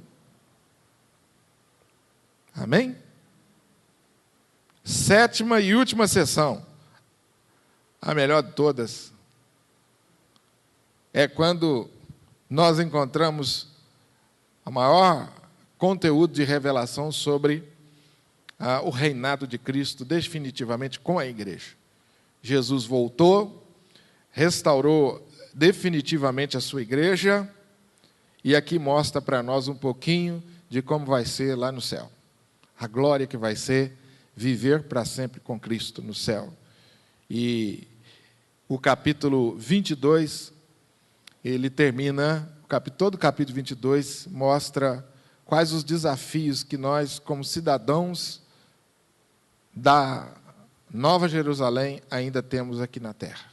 Amém? 7ª e última sessão, a melhor de todas, é quando nós encontramos o maior conteúdo de revelação sobre o reinado de Cristo, definitivamente com a igreja. Jesus voltou, restaurou definitivamente a sua igreja, e aqui mostra para nós um pouquinho de como vai ser lá no céu. A glória que vai ser viver para sempre com Cristo no céu. E o capítulo 22, ele termina, todo o capítulo 22 mostra quais os desafios que nós, como cidadãos da Nova Jerusalém, ainda temos aqui na terra.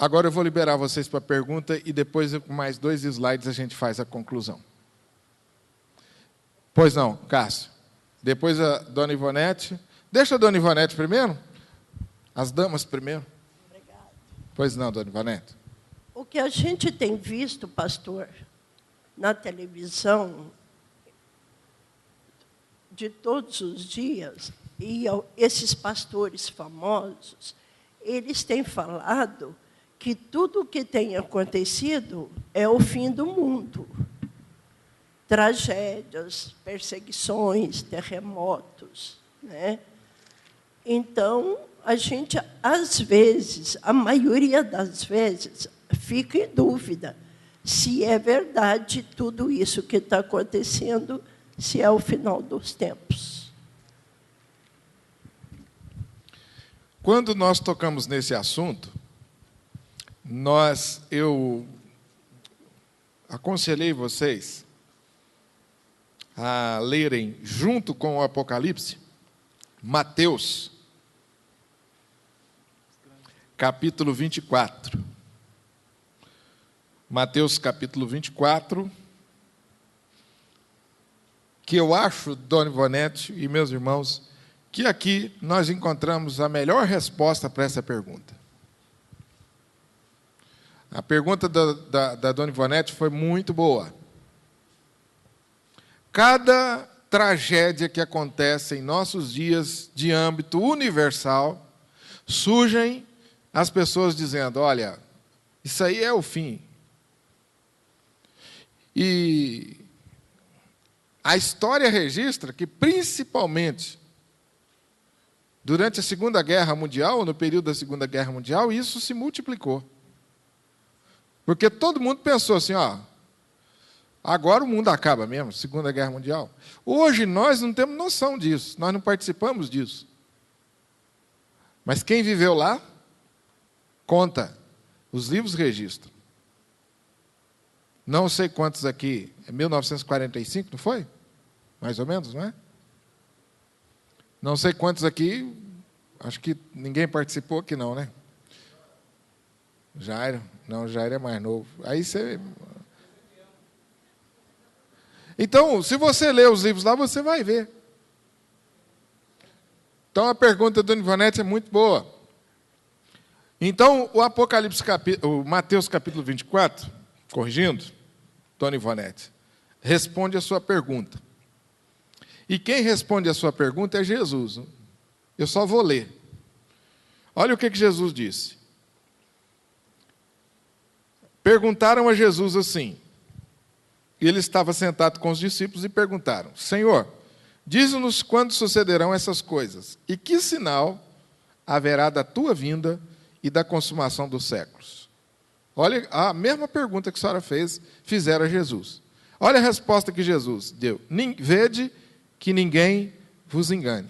Agora eu vou liberar vocês para a pergunta e depois, com mais 2 slides, a gente faz a conclusão. Pois não, Cássio. Depois a dona Ivonete. Deixa a dona Ivonete primeiro. As damas primeiro. Obrigada. Pois não, dona Ivonete. O que a gente tem visto, pastor, na televisão, de todos os dias, e esses pastores famosos, eles têm falado que tudo o que tem acontecido é o fim do mundo. Tragédias, perseguições, terremotos, né? Então, a gente, às vezes, a maioria das vezes, fica em dúvida se é verdade tudo isso que está acontecendo, se é o final dos tempos. Quando nós tocamos nesse assunto, eu aconselhei vocês a lerem, junto com o Apocalipse, Mateus, capítulo 24. Mateus, capítulo 24, que eu acho, dona Ivonete e meus irmãos, que aqui nós encontramos a melhor resposta para essa pergunta. A pergunta da dona Ivonete foi muito boa. Cada tragédia que acontece em nossos dias de âmbito universal, surgem as pessoas dizendo, olha, isso aí é o fim. E a história registra que, principalmente, durante a Segunda Guerra Mundial, no período da Segunda Guerra Mundial, isso se multiplicou. Porque todo mundo pensou assim, agora o mundo acaba mesmo, Segunda Guerra Mundial. Hoje nós não temos noção disso, nós não participamos disso. Mas quem viveu lá, conta, os livros registram. Não sei quantos aqui, é 1945, não foi? Mais ou menos, não é? Não sei quantos aqui, acho que ninguém participou aqui não, né? Jairo, não, Jairo é mais novo. Aí você... Então, se você ler os livros lá, você vai ver. Então, a pergunta do Ivonete é muito boa. Então, o Mateus capítulo 24, corrigindo, dona Ivonete, responde a sua pergunta. E quem responde a sua pergunta é Jesus. Eu só vou ler. Olha o que Jesus disse. Perguntaram a Jesus assim, e ele estava sentado com os discípulos e perguntaram, Senhor, diz-nos quando sucederão essas coisas, e que sinal haverá da tua vinda e da consumação dos séculos? Olha, a mesma pergunta que a senhora fez, fizeram a Jesus. Olha a resposta que Jesus deu. Vede que ninguém vos engane.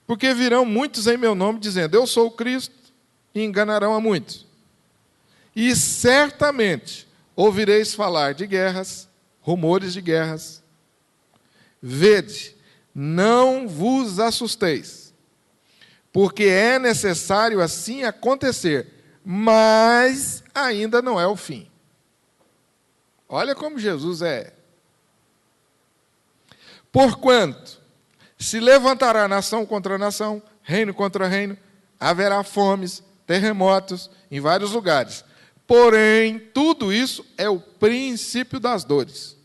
Porque virão muitos em meu nome dizendo, eu sou o Cristo, e enganarão a muitos. E certamente ouvireis falar de guerras, rumores de guerras. Vede, não vos assusteis, porque é necessário assim acontecer, mas ainda não é o fim. Olha como Jesus é. Porquanto se levantará nação contra nação, reino contra reino, haverá fomes, terremotos em vários lugares. Porém, tudo isso é o princípio das dores.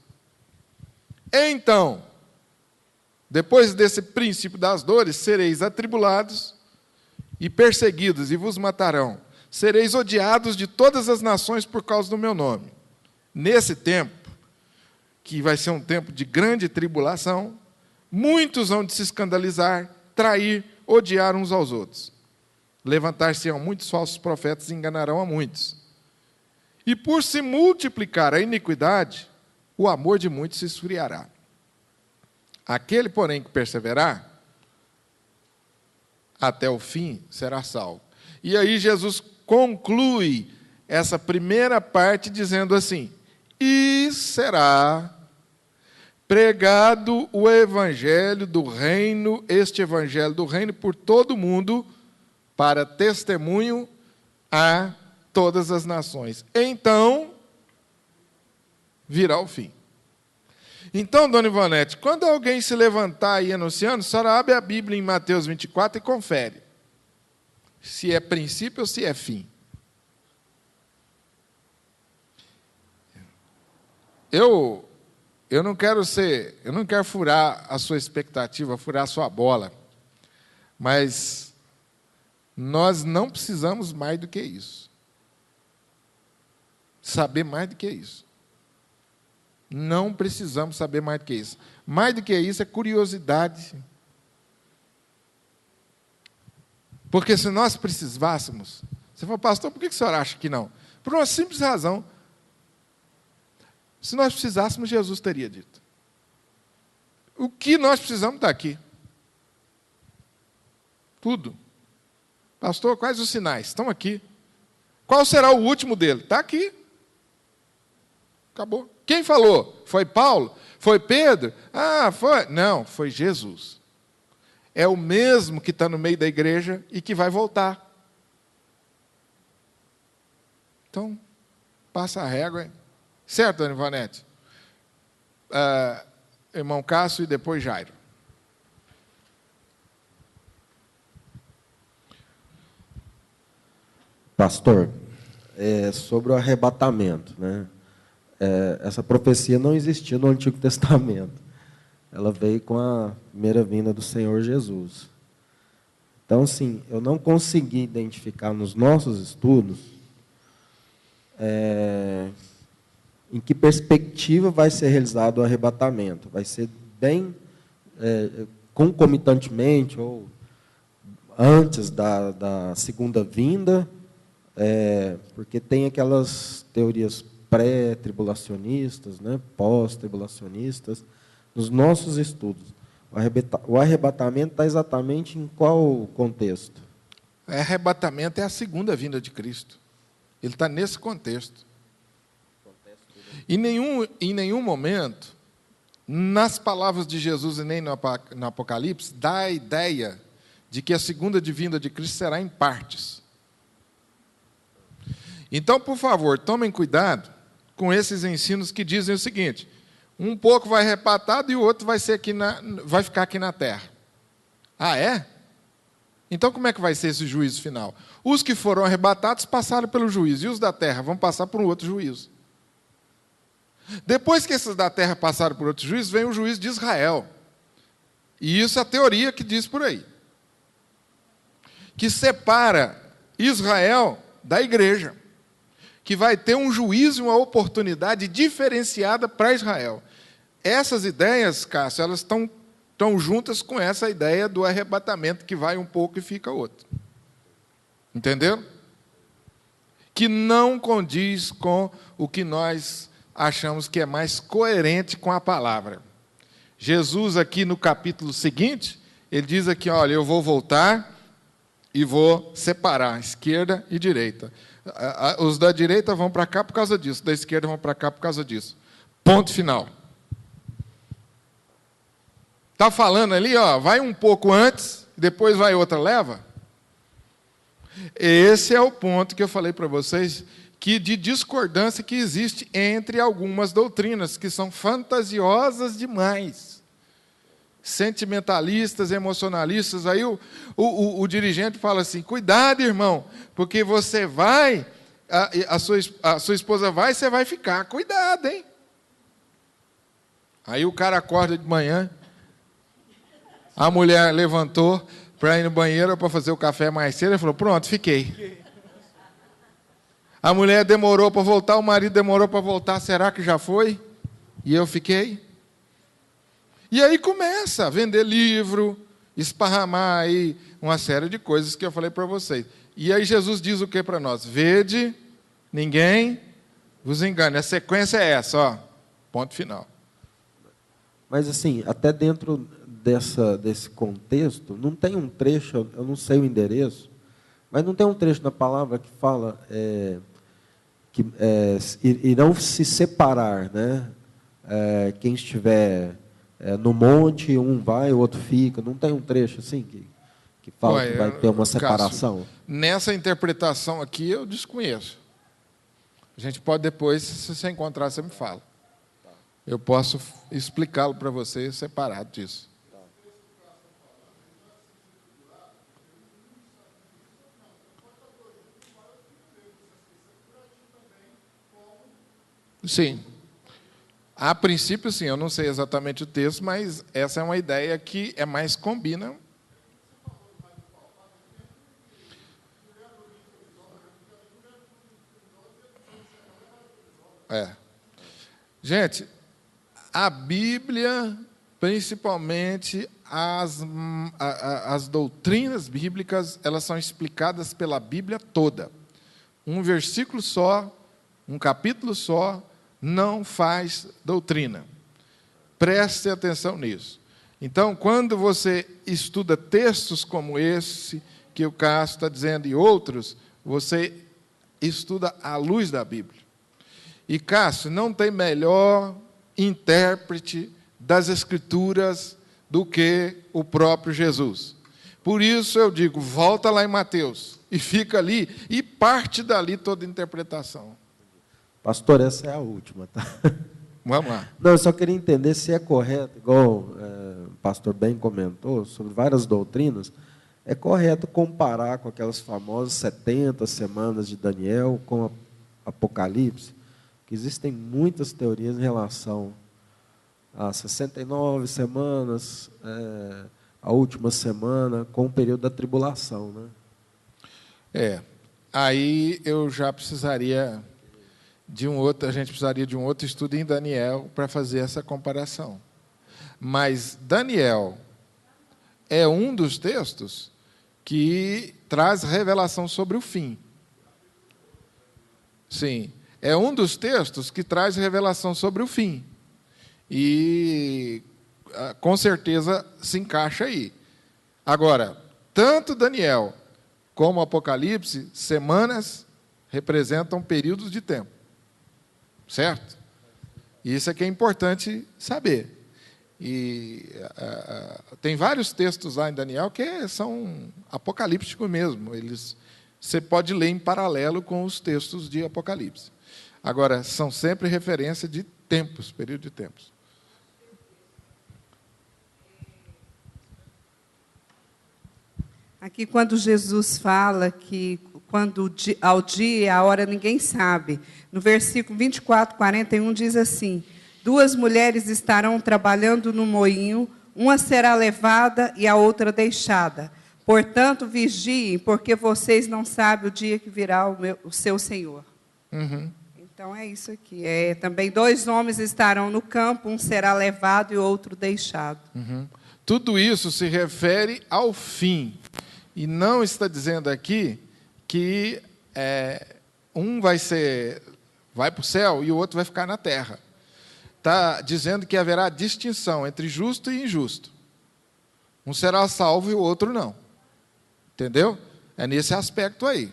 Então, depois desse princípio das dores, sereis atribulados e perseguidos, e vos matarão. Sereis odiados de todas as nações por causa do meu nome. Nesse tempo, que vai ser um tempo de grande tribulação, muitos vão de se escandalizar, trair, odiar uns aos outros. Levantar-se-ão muitos falsos profetas e enganarão a muitos. E por se multiplicar a iniquidade, o amor de muitos se esfriará. Aquele, porém, que perseverar, até o fim, será salvo. E aí Jesus conclui essa primeira parte dizendo assim, e será pregado o evangelho do reino, este evangelho do reino por todo o mundo, para testemunho a todas as nações. Então, virá o fim. Então, dona Ivonete, quando alguém se levantar aí anunciando, a senhora abre a Bíblia em Mateus 24 e confere se é princípio ou se é fim. Eu não quero furar a sua expectativa, furar a sua bola, mas nós não precisamos mais do que isso. Saber mais do que isso. Não precisamos saber mais do que isso. Mais do que isso é curiosidade. Porque se nós precisássemos, você fala, pastor, por que o senhor acha que não? Por uma simples razão. Se nós precisássemos, Jesus teria dito. O que nós precisamos está aqui. Tudo. Pastor, quais os sinais? Estão aqui. Qual será o último dele? Está aqui. Acabou. Quem falou? Foi Paulo? Foi Pedro? Foi. Não, foi Jesus. É o mesmo que está no meio da igreja e que vai voltar. Então, passa a régua. Certo, dona Ivonete? Irmão Cássio e depois Jairo. Pastor, sobre o arrebatamento, né? Essa profecia não existia no Antigo Testamento. Ela veio com a primeira vinda do Senhor Jesus. Então, assim, eu não consegui identificar nos nossos estudos em que perspectiva vai ser realizado o arrebatamento. Vai ser bem concomitantemente ou antes da segunda vinda, porque tem aquelas teorias pré-tribulacionistas, né, pós-tribulacionistas. Nos nossos estudos, o arrebatamento está exatamente em qual contexto? O arrebatamento é a segunda vinda de Cristo. Ele está nesse contexto. Em nenhum momento, nas palavras de Jesus e nem no Apocalipse, dá a ideia de que a segunda vinda de Cristo será em partes. Então, por favor, tomem cuidado com esses ensinos que dizem o seguinte: um pouco vai arrebatado e o outro vai ficar aqui na terra. Ah, é? Então como é que vai ser esse juízo final? Os que foram arrebatados passaram pelo juízo, e os da terra vão passar por um outro juízo. Depois que esses da terra passaram por outro juízo, vem o juízo de Israel. E isso é a teoria que diz por aí. Que separa Israel da igreja. Que vai ter um juízo e uma oportunidade diferenciada para Israel. Essas ideias, Cássio, elas estão juntas com essa ideia do arrebatamento, que vai um pouco e fica outro. Entenderam? Que não condiz com o que nós achamos que é mais coerente com a palavra. Jesus, aqui no capítulo seguinte, ele diz aqui, olha, eu vou voltar e vou separar esquerda e direita. Os da direita vão para cá por causa disso, da esquerda vão para cá por causa disso. Ponto final. Está falando ali, ó, vai um pouco antes, depois vai outra leva. Esse é o ponto que eu falei para vocês, que de discordância que existe entre algumas doutrinas, que são fantasiosas demais. Sentimentalistas, emocionalistas. Aí o dirigente fala assim, cuidado, irmão, porque você vai, a sua esposa vai, você vai ficar. Cuidado, hein? Aí o cara acorda de manhã, a mulher levantou para ir no banheiro para fazer o café mais cedo, ele falou, pronto, fiquei. A mulher demorou para voltar, o marido demorou para voltar, será que já foi? E eu fiquei? E aí começa a vender livro, esparramar aí uma série de coisas que eu falei para vocês. E aí Jesus diz o que para nós? Vede, ninguém vos engane. A sequência é essa, ó, ponto final. Mas assim, até dentro desse contexto, não tem um trecho, eu não sei o endereço, mas não tem um trecho na palavra que fala que irão se separar, né? Quem estiver no monte, um vai, o outro fica. Não tem um trecho assim que fala que vai ter uma separação? Cássio, nessa interpretação aqui eu desconheço. A gente pode depois, se você encontrar, você me fala. Eu posso explicá-lo para você separado disso. Sim. A princípio, sim, eu não sei exatamente o texto, mas essa é uma ideia que é mais combina. Gente, a Bíblia, principalmente as doutrinas bíblicas, elas são explicadas pela Bíblia toda. Um versículo só, um capítulo só, não faz doutrina. Preste atenção nisso. Então, quando você estuda textos como esse, que o Cássio está dizendo, e outros, você estuda à luz da Bíblia. E, Cássio, não tem melhor intérprete das Escrituras do que o próprio Jesus. Por isso eu digo, volta lá em Mateus, e fica ali, e parte dali toda a interpretação. Pastor, essa é a última, tá? Vamos lá. Não, eu só queria entender se é correto, igual o pastor bem comentou, sobre várias doutrinas, é correto comparar com aquelas famosas 70 semanas de Daniel com Apocalipse, que existem muitas teorias em relação a 69 semanas, a última semana, com o período da tribulação, né? Aí eu já precisaria a gente precisaria de um outro estudo em Daniel para fazer essa comparação. Mas Daniel é um dos textos que traz revelação sobre o fim. Sim, é um dos textos que traz revelação sobre o fim. E, com certeza, se encaixa aí. Agora, tanto Daniel como Apocalipse, semanas representam períodos de tempo. Certo? Isso é que é importante saber. E tem vários textos lá em Daniel que são apocalípticos mesmo. Você pode ler em paralelo com os textos de Apocalipse. Agora, são sempre referência de tempos, período de tempos. Aqui, quando Jesus fala que ao dia e à hora ninguém sabe, no versículo 24, 41, diz assim: 2 mulheres estarão trabalhando no moinho, uma será levada e a outra deixada. Portanto, vigiem, porque vocês não sabem o dia que virá o seu Senhor. Uhum. Então, é isso aqui. Também 2 homens estarão no campo, um será levado e outro deixado. Uhum. Tudo isso se refere ao fim. E não está dizendo aqui que um vai ser vai para o céu e o outro vai ficar na terra. Está dizendo que haverá distinção entre justo e injusto. Um será salvo e o outro não. Entendeu? É nesse aspecto aí.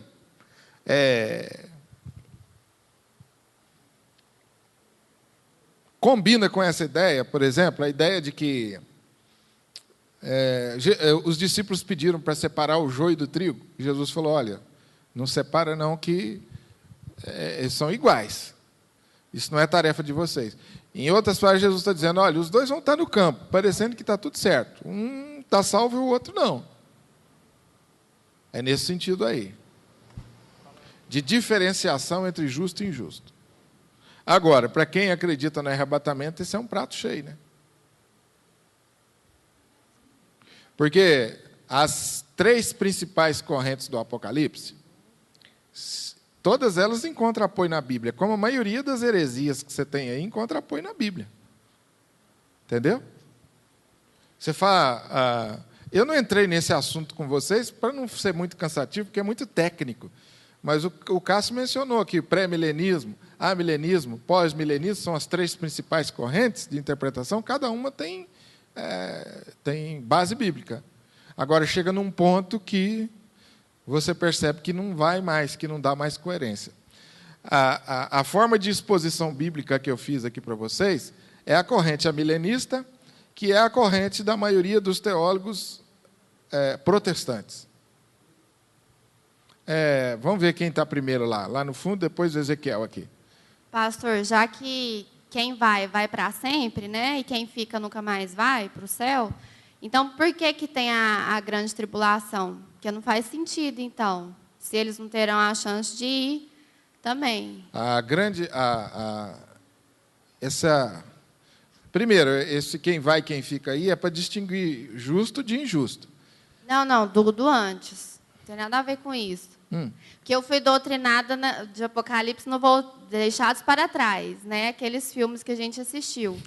Combina com essa ideia, por exemplo, a ideia de que os discípulos pediram para separar o joio do trigo. E Jesus falou, olha, não separa não, que eles são iguais. Isso não é tarefa de vocês. Em outras palavras, Jesus está dizendo, olha, os dois vão estar no campo, parecendo que está tudo certo. Um está salvo e o outro não. É nesse sentido aí. De diferenciação entre justo e injusto. Agora, para quem acredita no arrebatamento, esse é um prato cheio, né? Porque as 3 principais correntes do Apocalipse, todas elas encontram apoio na Bíblia, como a maioria das heresias que você tem aí encontra apoio na Bíblia. Entendeu? Você fala, eu não entrei nesse assunto com vocês para não ser muito cansativo, porque é muito técnico. Mas o Cássio mencionou aqui, pré-milenismo, amilenismo, pós-milenismo, são as 3 principais correntes de interpretação, cada uma tem base bíblica. Agora, chega num ponto que você percebe que não vai mais, que não dá mais coerência. A forma de exposição bíblica que eu fiz aqui para vocês é a corrente amilenista, que é a corrente da maioria dos teólogos protestantes. Vamos ver quem está primeiro lá no fundo, depois o Ezequiel aqui. Pastor, já que quem vai para sempre, né? E quem fica nunca mais vai para o céu, então por que tem a grande tribulação? Porque não faz sentido, então, se eles não terão a chance de ir também. Primeiro, esse quem vai e quem fica aí é para distinguir justo de injusto. Não, do antes. Não tem nada a ver com isso. Porque eu fui doutrinada de Apocalipse, não vou deixados para trás, né? Aqueles filmes que a gente assistiu.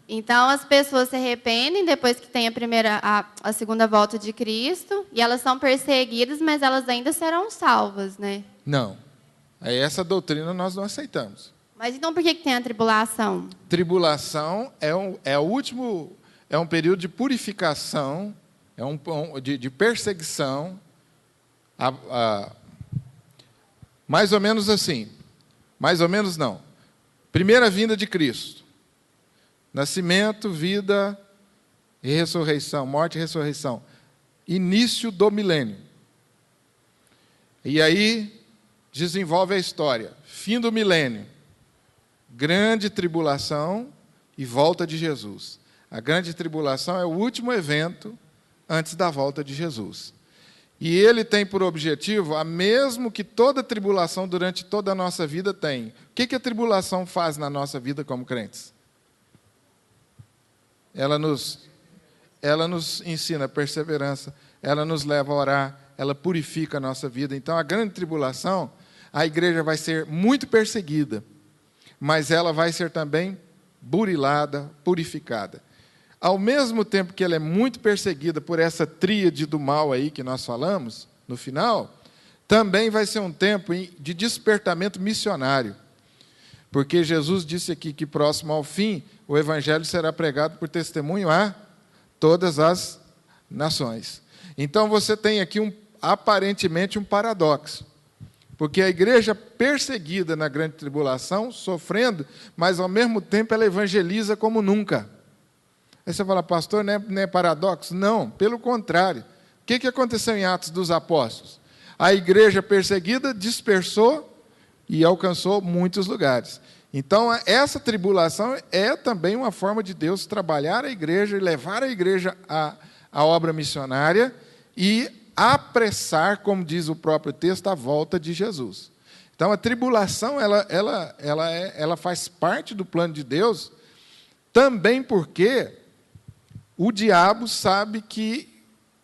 Então, as pessoas se arrependem depois que tem a segunda volta de Cristo, e elas são perseguidas, mas elas ainda serão salvas, né? Não. Essa doutrina nós não aceitamos. Mas então por que tem a tribulação? Tribulação é um período de purificação, de perseguição, mais ou menos assim. Mais ou menos não. Primeira vinda de Cristo. Nascimento, vida e ressurreição. Morte e ressurreição. Início do milênio. E aí desenvolve a história. Fim do milênio. Grande tribulação e volta de Jesus. A grande tribulação é o último evento antes da volta de Jesus. E ele tem por objetivo a mesmo que toda tribulação durante toda a nossa vida tem. O que a tribulação faz na nossa vida como crentes? Ela nos ensina perseverança, ela nos leva a orar, ela purifica a nossa vida. Então, a grande tribulação, a igreja vai ser muito perseguida, mas ela vai ser também burilada, purificada. Ao mesmo tempo que ela é muito perseguida por essa tríade do mal aí que nós falamos, no final, também vai ser um tempo de despertamento missionário. Porque Jesus disse aqui que próximo ao fim, o evangelho será pregado por testemunho a todas as nações. Então você tem aqui aparentemente um paradoxo. Porque a igreja perseguida na grande tribulação, sofrendo, mas ao mesmo tempo ela evangeliza como nunca. Aí você fala, pastor, não é paradoxo? Não, pelo contrário. O que aconteceu em Atos dos Apóstolos? A igreja perseguida dispersou e alcançou muitos lugares. Então, essa tribulação é também uma forma de Deus trabalhar a igreja e levar a igreja à obra missionária e apressar, como diz o próprio texto, a volta de Jesus. Então, a tribulação ela faz parte do plano de Deus, também porque o diabo sabe que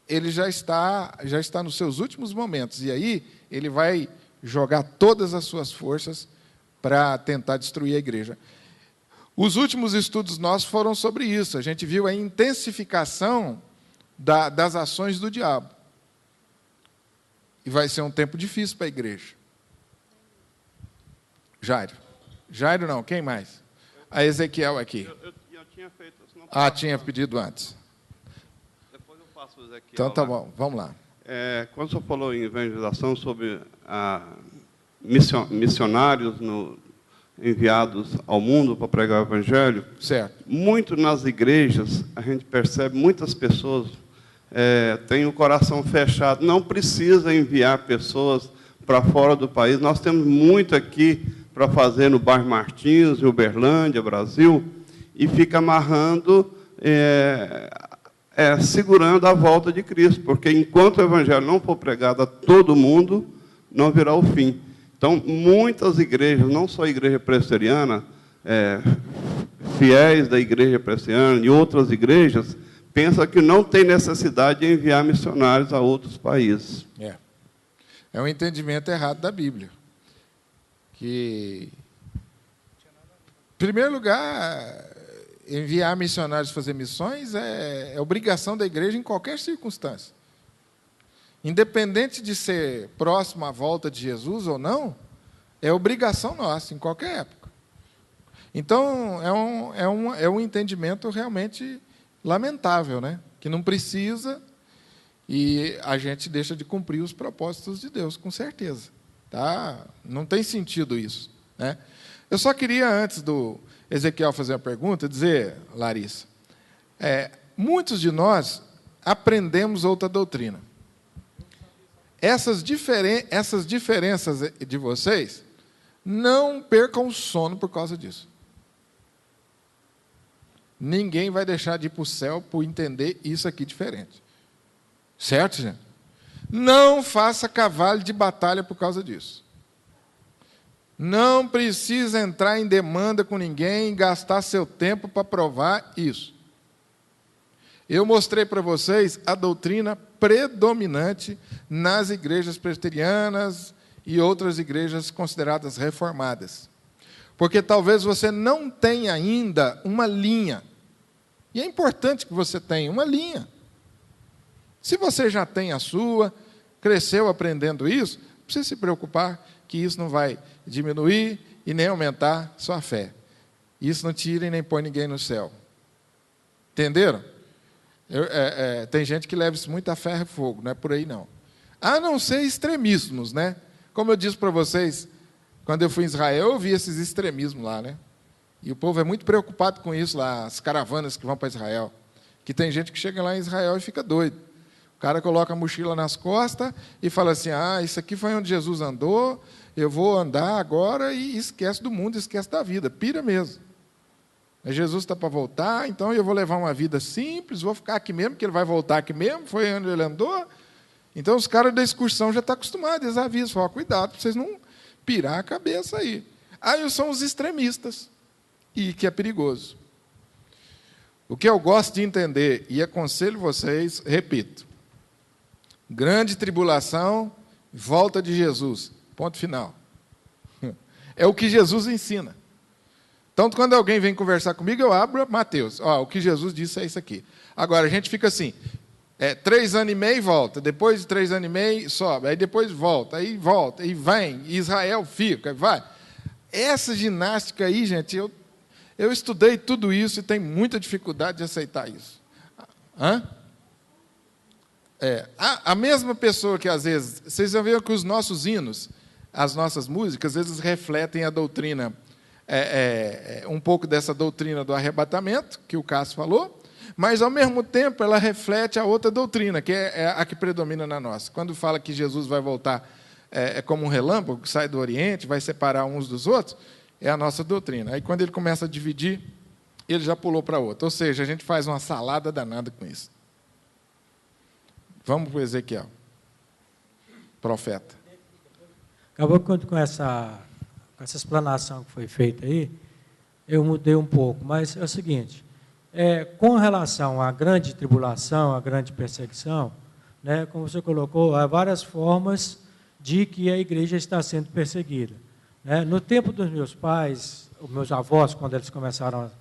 ele já está nos seus últimos momentos, e aí ele vai jogar todas as suas forças para tentar destruir a igreja. Os últimos estudos nossos foram sobre isso. A gente viu a intensificação das ações do diabo. E vai ser um tempo difícil para a igreja. Jairo. Jairo não, quem mais? A Ezequiel aqui. Eu tinha feito. Tinha pedido antes. Depois eu faço o Ezequiel. Então tá bom, vamos lá. Quando o senhor falou em evangelização sobre missionários enviados ao mundo para pregar o evangelho, certo. Muito nas igrejas a gente percebe muitas pessoas têm o coração fechado, não precisa enviar pessoas para fora do país. Nós temos muito aqui para fazer no bairro Martins, em Uberlândia, Brasil, e fica amarrando, segurando a volta de Cristo, porque enquanto o evangelho não for pregado a todo mundo, não virá o fim. Então, muitas igrejas, não só a igreja presbiteriana, fiéis da igreja presbiteriana e outras igrejas, pensam que não tem necessidade de enviar missionários a outros países. É um entendimento errado da Bíblia. Que, em primeiro lugar, enviar missionários fazer missões é obrigação da igreja em qualquer circunstância. Independente de ser próximo à volta de Jesus ou não, é obrigação nossa, em qualquer época. Então, é um entendimento realmente lamentável, né? Que não precisa, e a gente deixa de cumprir os propósitos de Deus, com certeza. Tá? Não tem sentido isso, né? Eu só queria, antes do Ezequiel fazer a pergunta, dizer, Larissa, muitos de nós aprendemos outra doutrina. Essas diferenças de vocês, não percam o sono por causa disso. Ninguém vai deixar de ir para o céu por entender isso aqui diferente. Certo, gente? Não faça cavalo de batalha por causa disso. Não precisa entrar em demanda com ninguém e gastar seu tempo para provar isso. Eu mostrei para vocês a doutrina predominante nas igrejas presbiterianas e outras igrejas consideradas reformadas. Porque talvez você não tenha ainda uma linha. E é importante que você tenha uma linha. Se você já tem a sua, cresceu aprendendo isso, não precisa se preocupar que isso não vai diminuir e nem aumentar sua fé. Isso não tira e nem põe ninguém no céu. Entenderam? Tem gente que leva isso muito a ferro e fogo, não é por aí não. A não ser extremismos, né? Como eu disse para vocês, quando eu fui em Israel, eu vi esses extremismos lá, né? E o povo é muito preocupado com isso lá, as caravanas que vão para Israel. Que tem gente que chega lá em Israel e fica doido. O cara coloca a mochila nas costas e fala assim, isso aqui foi onde Jesus andou, eu vou andar agora, e esquece do mundo, esquece da vida, pira mesmo. Jesus está para voltar, então eu vou levar uma vida simples, vou ficar aqui mesmo, que ele vai voltar aqui mesmo, foi onde ele andou. Então os caras da excursão já estão acostumados, eles avisam, falam, cuidado, para vocês não pirar a cabeça aí. Aí são os extremistas, e que é perigoso. O que eu gosto de entender, e aconselho vocês, repito, grande tribulação, volta de Jesus, ponto final. É o que Jesus ensina. Então, quando alguém vem conversar comigo, eu abro Mateus. O que Jesus disse é isso aqui. Agora, a gente fica assim, 3 anos e meio volta, depois de 3 anos e meio sobe, aí depois volta, e vem, e Israel fica, vai. Essa ginástica aí, gente, eu estudei tudo isso e tenho muita dificuldade de aceitar isso. A mesma pessoa que, às vezes, vocês vão ver que os nossos hinos, as nossas músicas, às vezes refletem a doutrina, um pouco dessa doutrina do arrebatamento, que o Cássio falou, mas, ao mesmo tempo, ela reflete a outra doutrina, que é a que predomina na nossa. Quando fala que Jesus vai voltar como um relâmpago, que sai do Oriente, vai separar uns dos outros, é a nossa doutrina. Aí, quando ele começa a dividir, ele já pulou para outra. Ou seja, a gente faz uma salada danada com isso. Vamos para o Ezequiel. Profeta. Acabou com essa explanação que foi feita aí, eu mudei um pouco, mas é o seguinte, com relação à grande tribulação, à grande perseguição, né, como você colocou, há várias formas de que a igreja está sendo perseguida. Né? No tempo dos meus pais, os meus avós, quando eles começaram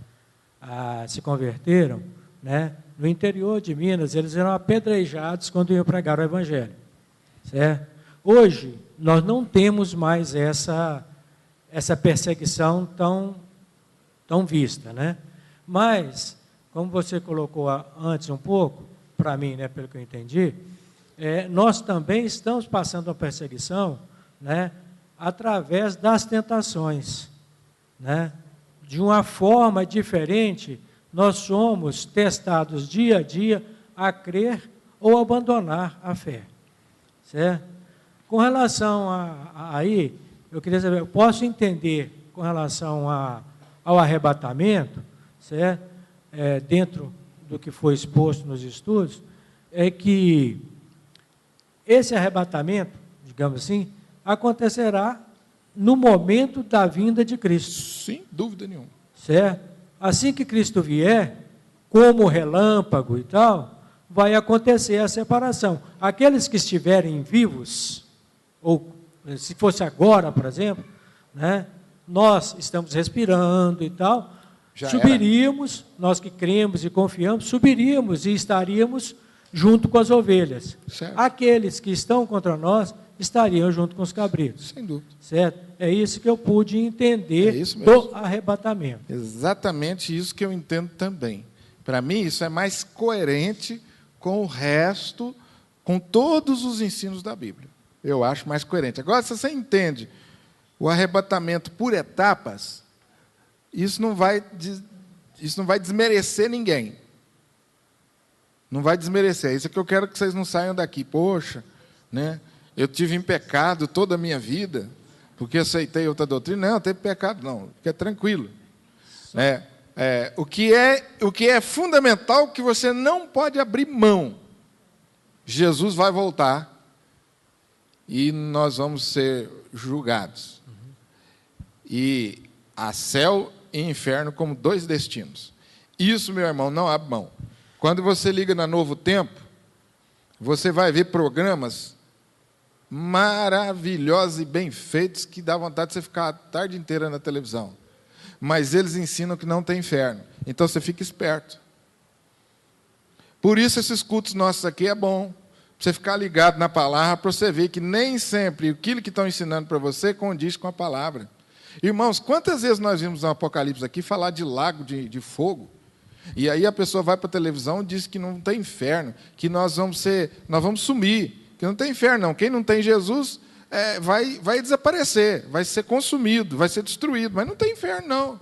a se converteram, né, no interior de Minas, eles eram apedrejados quando iam pregar o Evangelho. Certo? Hoje, nós não temos mais essa essa perseguição tão vista, né? Mas, como você colocou antes um pouco, para mim, né, pelo que eu entendi, nós também estamos passando uma perseguição, né, através das tentações, né? De uma forma diferente, nós somos testados dia a dia a crer ou abandonar a fé, certo? Com relação aí, eu queria saber, eu posso entender com relação ao arrebatamento, certo? Dentro do que foi exposto nos estudos, é que esse arrebatamento, digamos assim, acontecerá no momento da vinda de Cristo. Sem dúvida nenhuma. Certo? Assim que Cristo vier, como relâmpago e tal, vai acontecer a separação. Aqueles que estiverem vivos, ou se fosse agora, por exemplo, né, nós estamos respirando e tal, subiríamos, nós que cremos e confiamos, subiríamos e estaríamos junto com as ovelhas. Certo. Aqueles que estão contra nós estariam junto com os cabritos. Sem dúvida. Certo? É isso que eu pude entender do arrebatamento. Exatamente isso que eu entendo também. Para mim, isso é mais coerente com o resto, com todos os ensinos da Bíblia. Eu acho mais coerente. Agora, se você entende o arrebatamento por etapas, isso não vai desmerecer ninguém. Não vai desmerecer. Isso é que eu quero que vocês não saiam daqui. Poxa, né? Eu tive em pecado toda a minha vida, porque aceitei outra doutrina. Não, teve pecado não, fica tranquilo. O que é fundamental, que você não pode abrir mão. Jesus vai voltar e nós vamos ser julgados. E há céu e inferno como dois destinos. Isso, meu irmão, não abre mão. Quando você liga na Novo Tempo, você vai ver programas maravilhosos e bem feitos que dá vontade de você ficar a tarde inteira na televisão. Mas eles ensinam que não tem inferno. Então você fica esperto. Por isso esses cultos nossos aqui é bom. Para você ficar ligado na palavra, para você ver que nem sempre aquilo que estão ensinando para você condiz com a palavra. Irmãos, quantas vezes nós vimos no Apocalipse aqui falar de lago de fogo? E aí a pessoa vai para a televisão e diz que não tem inferno, que nós vamos sumir, que não tem inferno não. Quem não tem Jesus vai desaparecer, vai ser consumido, vai ser destruído, mas não tem inferno não.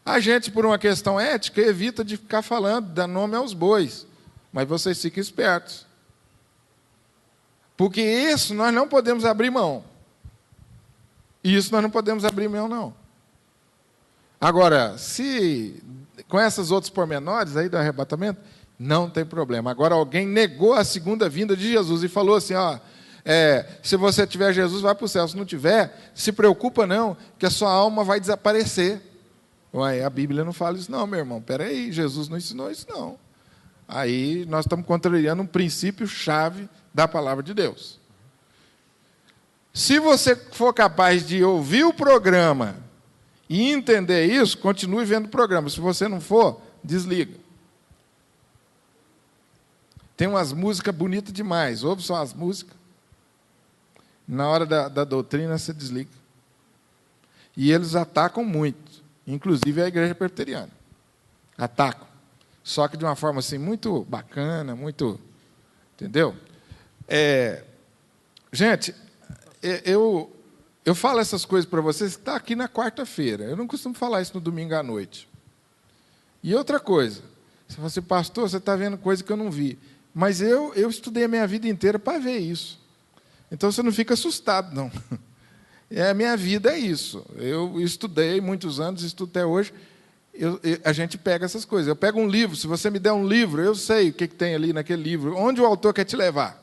A gente, por uma questão ética, evita de ficar falando, dá nome aos bois, mas vocês fiquem espertos. Porque isso nós não podemos abrir mão. Isso nós não podemos abrir mão não. Agora, se com essas outros pormenores aí do arrebatamento, não tem problema. Agora, alguém negou a segunda vinda de Jesus e falou assim, se você tiver Jesus, vai para o céu. Se não tiver, se preocupa não, que a sua alma vai desaparecer. Ué, a Bíblia não fala isso não, meu irmão. Espera aí, Jesus não ensinou isso não. Aí nós estamos contrariando um princípio-chave da palavra de Deus. Se você for capaz de ouvir o programa e entender isso, continue vendo o programa. Se você não for, desliga. Tem umas músicas bonitas demais. Ouve só as músicas. Na hora da doutrina, você desliga. E eles atacam muito. Inclusive a igreja presbiteriana. Atacam. Só que de uma forma assim, muito bacana, muito... Entendeu? Gente, eu falo essas coisas para vocês que está aqui na quarta-feira. Eu não costumo falar isso no domingo à noite. E outra coisa, você fala assim, pastor, você está vendo coisa que eu não vi. Mas eu estudei a minha vida inteira para ver isso. Então você não fica assustado, não. A minha vida é isso. Eu estudei muitos anos, estudo até hoje. A gente pega essas coisas. Eu pego um livro, se você me der um livro, eu sei o que tem ali naquele livro, onde o autor quer te levar.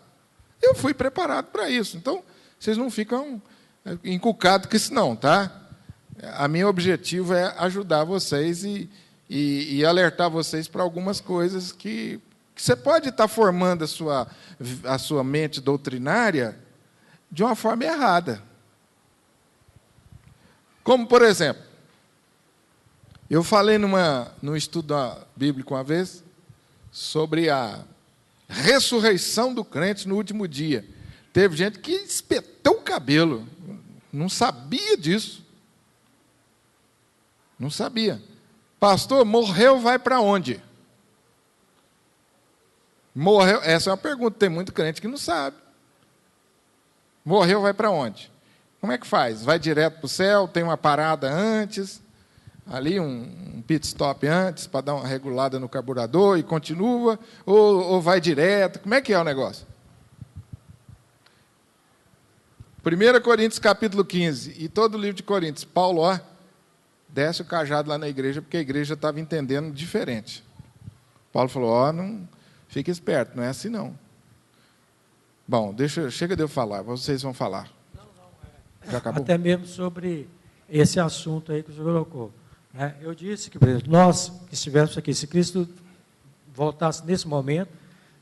Eu fui preparado para isso. Então, vocês não ficam encucados com isso não, tá? A meu objetivo é ajudar vocês e alertar vocês para algumas coisas que você pode estar formando a sua mente doutrinária de uma forma errada. Como, por exemplo, eu falei num estudo bíblico uma vez sobre a ressurreição do crente no último dia. Teve gente que espetou o cabelo. Não sabia disso. Não sabia. Pastor, morreu, vai para onde? Morreu, essa é uma pergunta, tem muito crente que não sabe. Morreu, vai para onde? Como é que faz? Vai direto para o céu, tem uma parada antes, ali um pit stop antes, para dar uma regulada no carburador e continua, ou vai direto? Como é que é o negócio? 1 Coríntios capítulo 15, e todo o livro de Coríntios, Paulo, desce o cajado lá na igreja, porque a igreja estava entendendo diferente. Paulo falou, não, fica esperto, não é assim não. Bom, chega de eu falar, vocês vão falar. Já acabou? Até mesmo sobre esse assunto aí que o senhor colocou. Né? Eu disse que, por exemplo, nós que estivéssemos aqui, se Cristo voltasse nesse momento,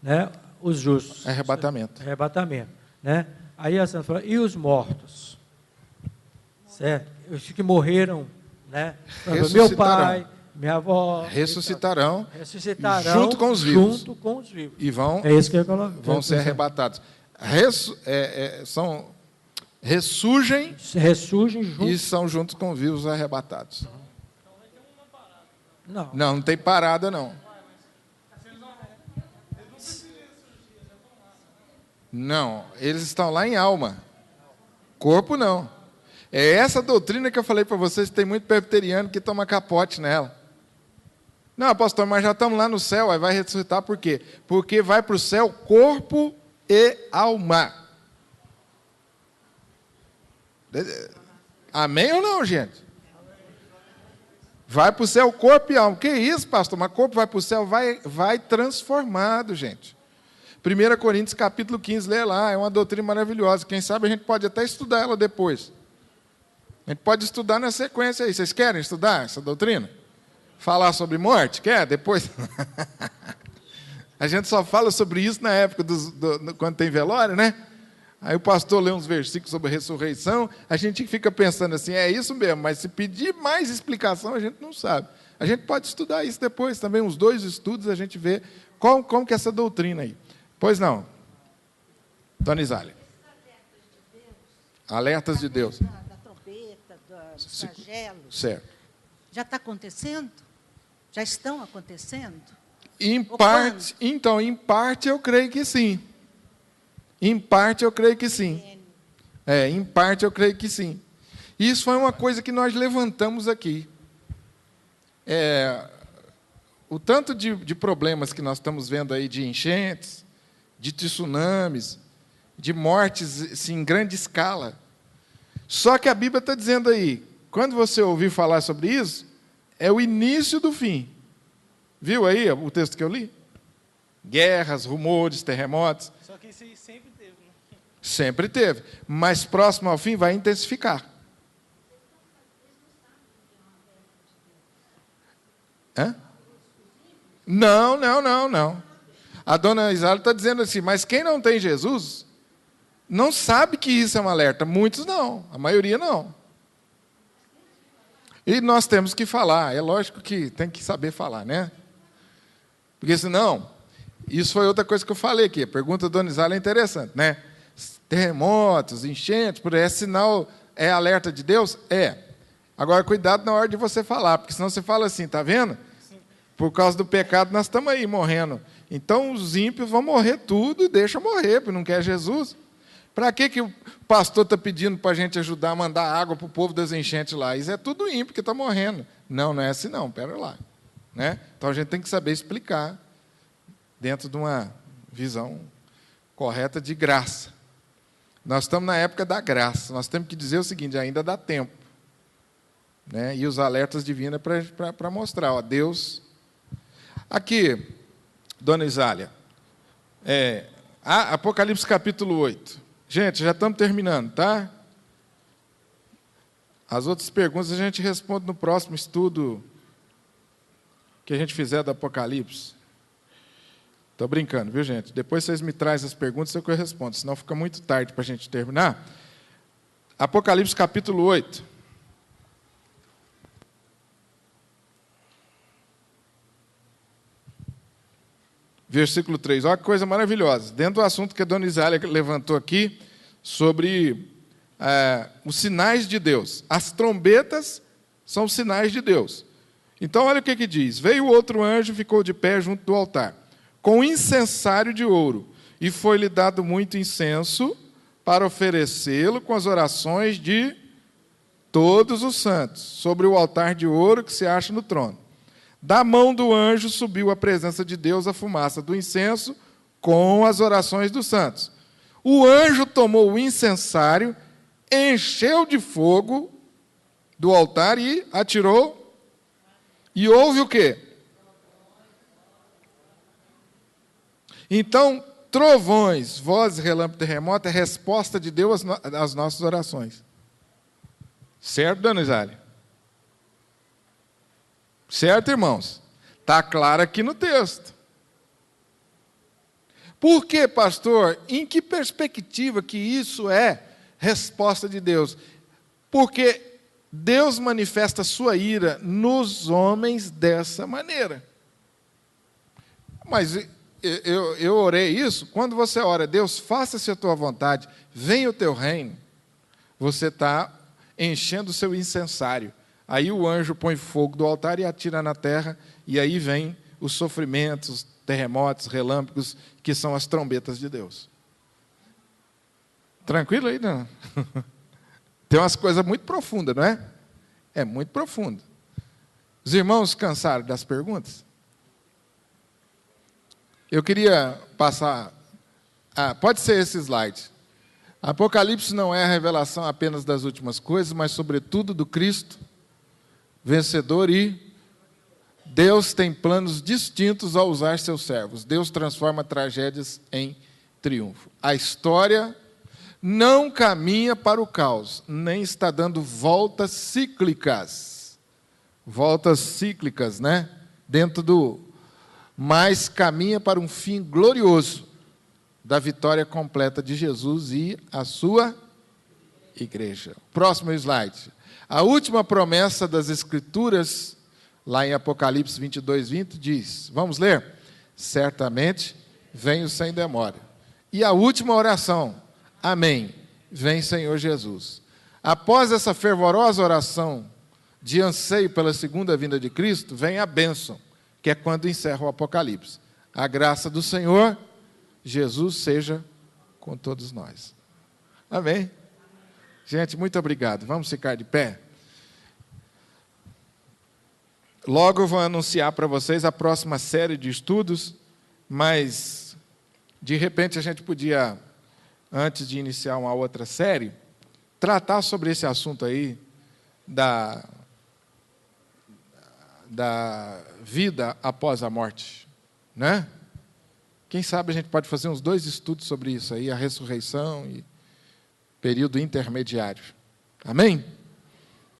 né, os justos... Arrebatamento. Né? Aí a senhora falou, e os mortos? Certo? Os que morreram, né? Meu pai, minha avó... Ressuscitarão junto com os vivos. E vão, é isso que eu coloco, vão ser arrebatados. Ressurgem junto. E são juntos com os vivos arrebatados. Não. Não tem parada, não. Não, eles estão lá em alma. Corpo, não. É essa doutrina que eu falei para vocês, tem muito presbiteriano que toma capote nela. Não, pastor, mas já estamos lá no céu, aí vai ressuscitar por quê? Porque vai para o céu corpo e alma. Amém ou não, gente? Vai para o céu corpo e alma. Que isso, pastor? Mas corpo vai para o céu, vai transformado, gente. 1 Coríntios capítulo 15, lê lá, é uma doutrina maravilhosa. Quem sabe a gente pode até estudar ela depois. A gente pode estudar na sequência aí. Vocês querem estudar essa doutrina? Falar sobre morte? Quer? Depois? A gente só fala sobre isso na época quando tem velório, né? Aí o pastor lê uns versículos sobre a ressurreição, a gente fica pensando assim, é isso mesmo, mas se pedir mais explicação, a gente não sabe. A gente pode estudar isso depois também, uns 2 estudos, a gente vê como que é essa doutrina aí. Pois não. Dona Isália. Alertas de Deus. Da trombeta, dos flagelos. Certo. Já está acontecendo? Já estão acontecendo? Em parte eu creio que sim. Em parte eu creio que sim. Em parte eu creio que sim. Isso foi uma coisa que nós levantamos aqui. O tanto de problemas que nós estamos vendo aí, de enchentes, de tsunamis, de mortes assim, em grande escala. Só que a Bíblia está dizendo aí, quando você ouvir falar sobre isso, é o início do fim. Viu aí o texto que eu li? Guerras, rumores, terremotos. Só que isso aí sempre teve, né? Sempre teve. Mas próximo ao fim vai intensificar. Hã? Não. A dona Isália está dizendo assim, mas quem não tem Jesus não sabe que isso é um alerta. Muitos não, a maioria não. E nós temos que falar, é lógico que tem que saber falar, né? Porque senão, isso foi outra coisa que eu falei aqui, a pergunta da dona Isália é interessante, né? Terremotos, enchentes, por aí, é sinal, é alerta de Deus? É. Agora, cuidado na hora de você falar, porque senão você fala assim, tá vendo? Por causa do pecado, nós estamos aí morrendo. Então, os ímpios vão morrer tudo e deixa morrer, porque não quer Jesus. Para que o pastor está pedindo para a gente ajudar a mandar água para o povo das enchentes lá? Isso é tudo ímpio que está morrendo. Não é assim não, pera lá. Né? Então, a gente tem que saber explicar dentro de uma visão correta de graça. Nós estamos na época da graça. Nós temos que dizer o seguinte, ainda dá tempo. Né? E os alertas divinos é para mostrar. Deus... Aqui, dona Isália, Apocalipse capítulo 8. Gente, já estamos terminando, tá? As outras perguntas a gente responde no próximo estudo que a gente fizer do Apocalipse. Estou brincando, viu, gente? Depois vocês me trazem as perguntas, eu respondo, senão fica muito tarde para a gente terminar. Apocalipse capítulo 8. Versículo 3, olha que coisa maravilhosa. Dentro do assunto que a dona Isália levantou aqui, sobre os sinais de Deus. As trombetas são sinais de Deus. Então, olha o que diz. Veio outro anjo, ficou de pé junto do altar, com incensário de ouro, e foi-lhe dado muito incenso para oferecê-lo com as orações de todos os santos, sobre o altar de ouro que se acha no trono. Da mão do anjo subiu à presença de Deus a fumaça do incenso com as orações dos santos. O anjo tomou o incensário, encheu de fogo do altar e atirou. E houve o quê? Então, trovões, vozes, relâmpago, terremoto é resposta de Deus às nossas orações. Certo, dona Isália? Certo, irmãos? Está claro aqui no texto. Por quê, pastor? Em que perspectiva que isso é resposta de Deus? Porque Deus manifesta sua ira nos homens dessa maneira. Mas eu orei isso. Quando você ora, Deus, faça-se a tua vontade, venha o teu reino, você está enchendo o seu incensário. Aí o anjo põe fogo do altar e atira na terra, e aí vem os sofrimentos, terremotos, relâmpagos, que são as trombetas de Deus. Tranquilo aí, não? Tem umas coisas muito profundas, não é? É muito profundo. Os irmãos cansaram das perguntas? Eu queria passar... pode ser esse slide. Apocalipse não é a revelação apenas das últimas coisas, mas, sobretudo, do Cristo vencedor, e Deus tem planos distintos ao usar seus servos. Deus transforma tragédias em triunfo. A história não caminha para o caos, nem está dando voltas cíclicas. Voltas cíclicas, né? Mas caminha para um fim glorioso da vitória completa de Jesus e a sua igreja. Próximo slide. A última promessa das Escrituras, lá em Apocalipse 22, 20, diz, vamos ler? Certamente venho sem demora. E a última oração, amém, vem Senhor Jesus. Após essa fervorosa oração de anseio pela segunda vinda de Cristo, vem a bênção, que é quando encerra o Apocalipse. A graça do Senhor Jesus seja com todos nós. Amém? Gente, muito obrigado. Vamos ficar de pé? Logo eu vou anunciar para vocês a próxima série de estudos, mas, de repente, a gente podia, antes de iniciar uma outra série, tratar sobre esse assunto aí da vida após a morte, né? Quem sabe a gente pode fazer uns 2 estudos sobre isso aí, a ressurreição e período intermediário. Amém?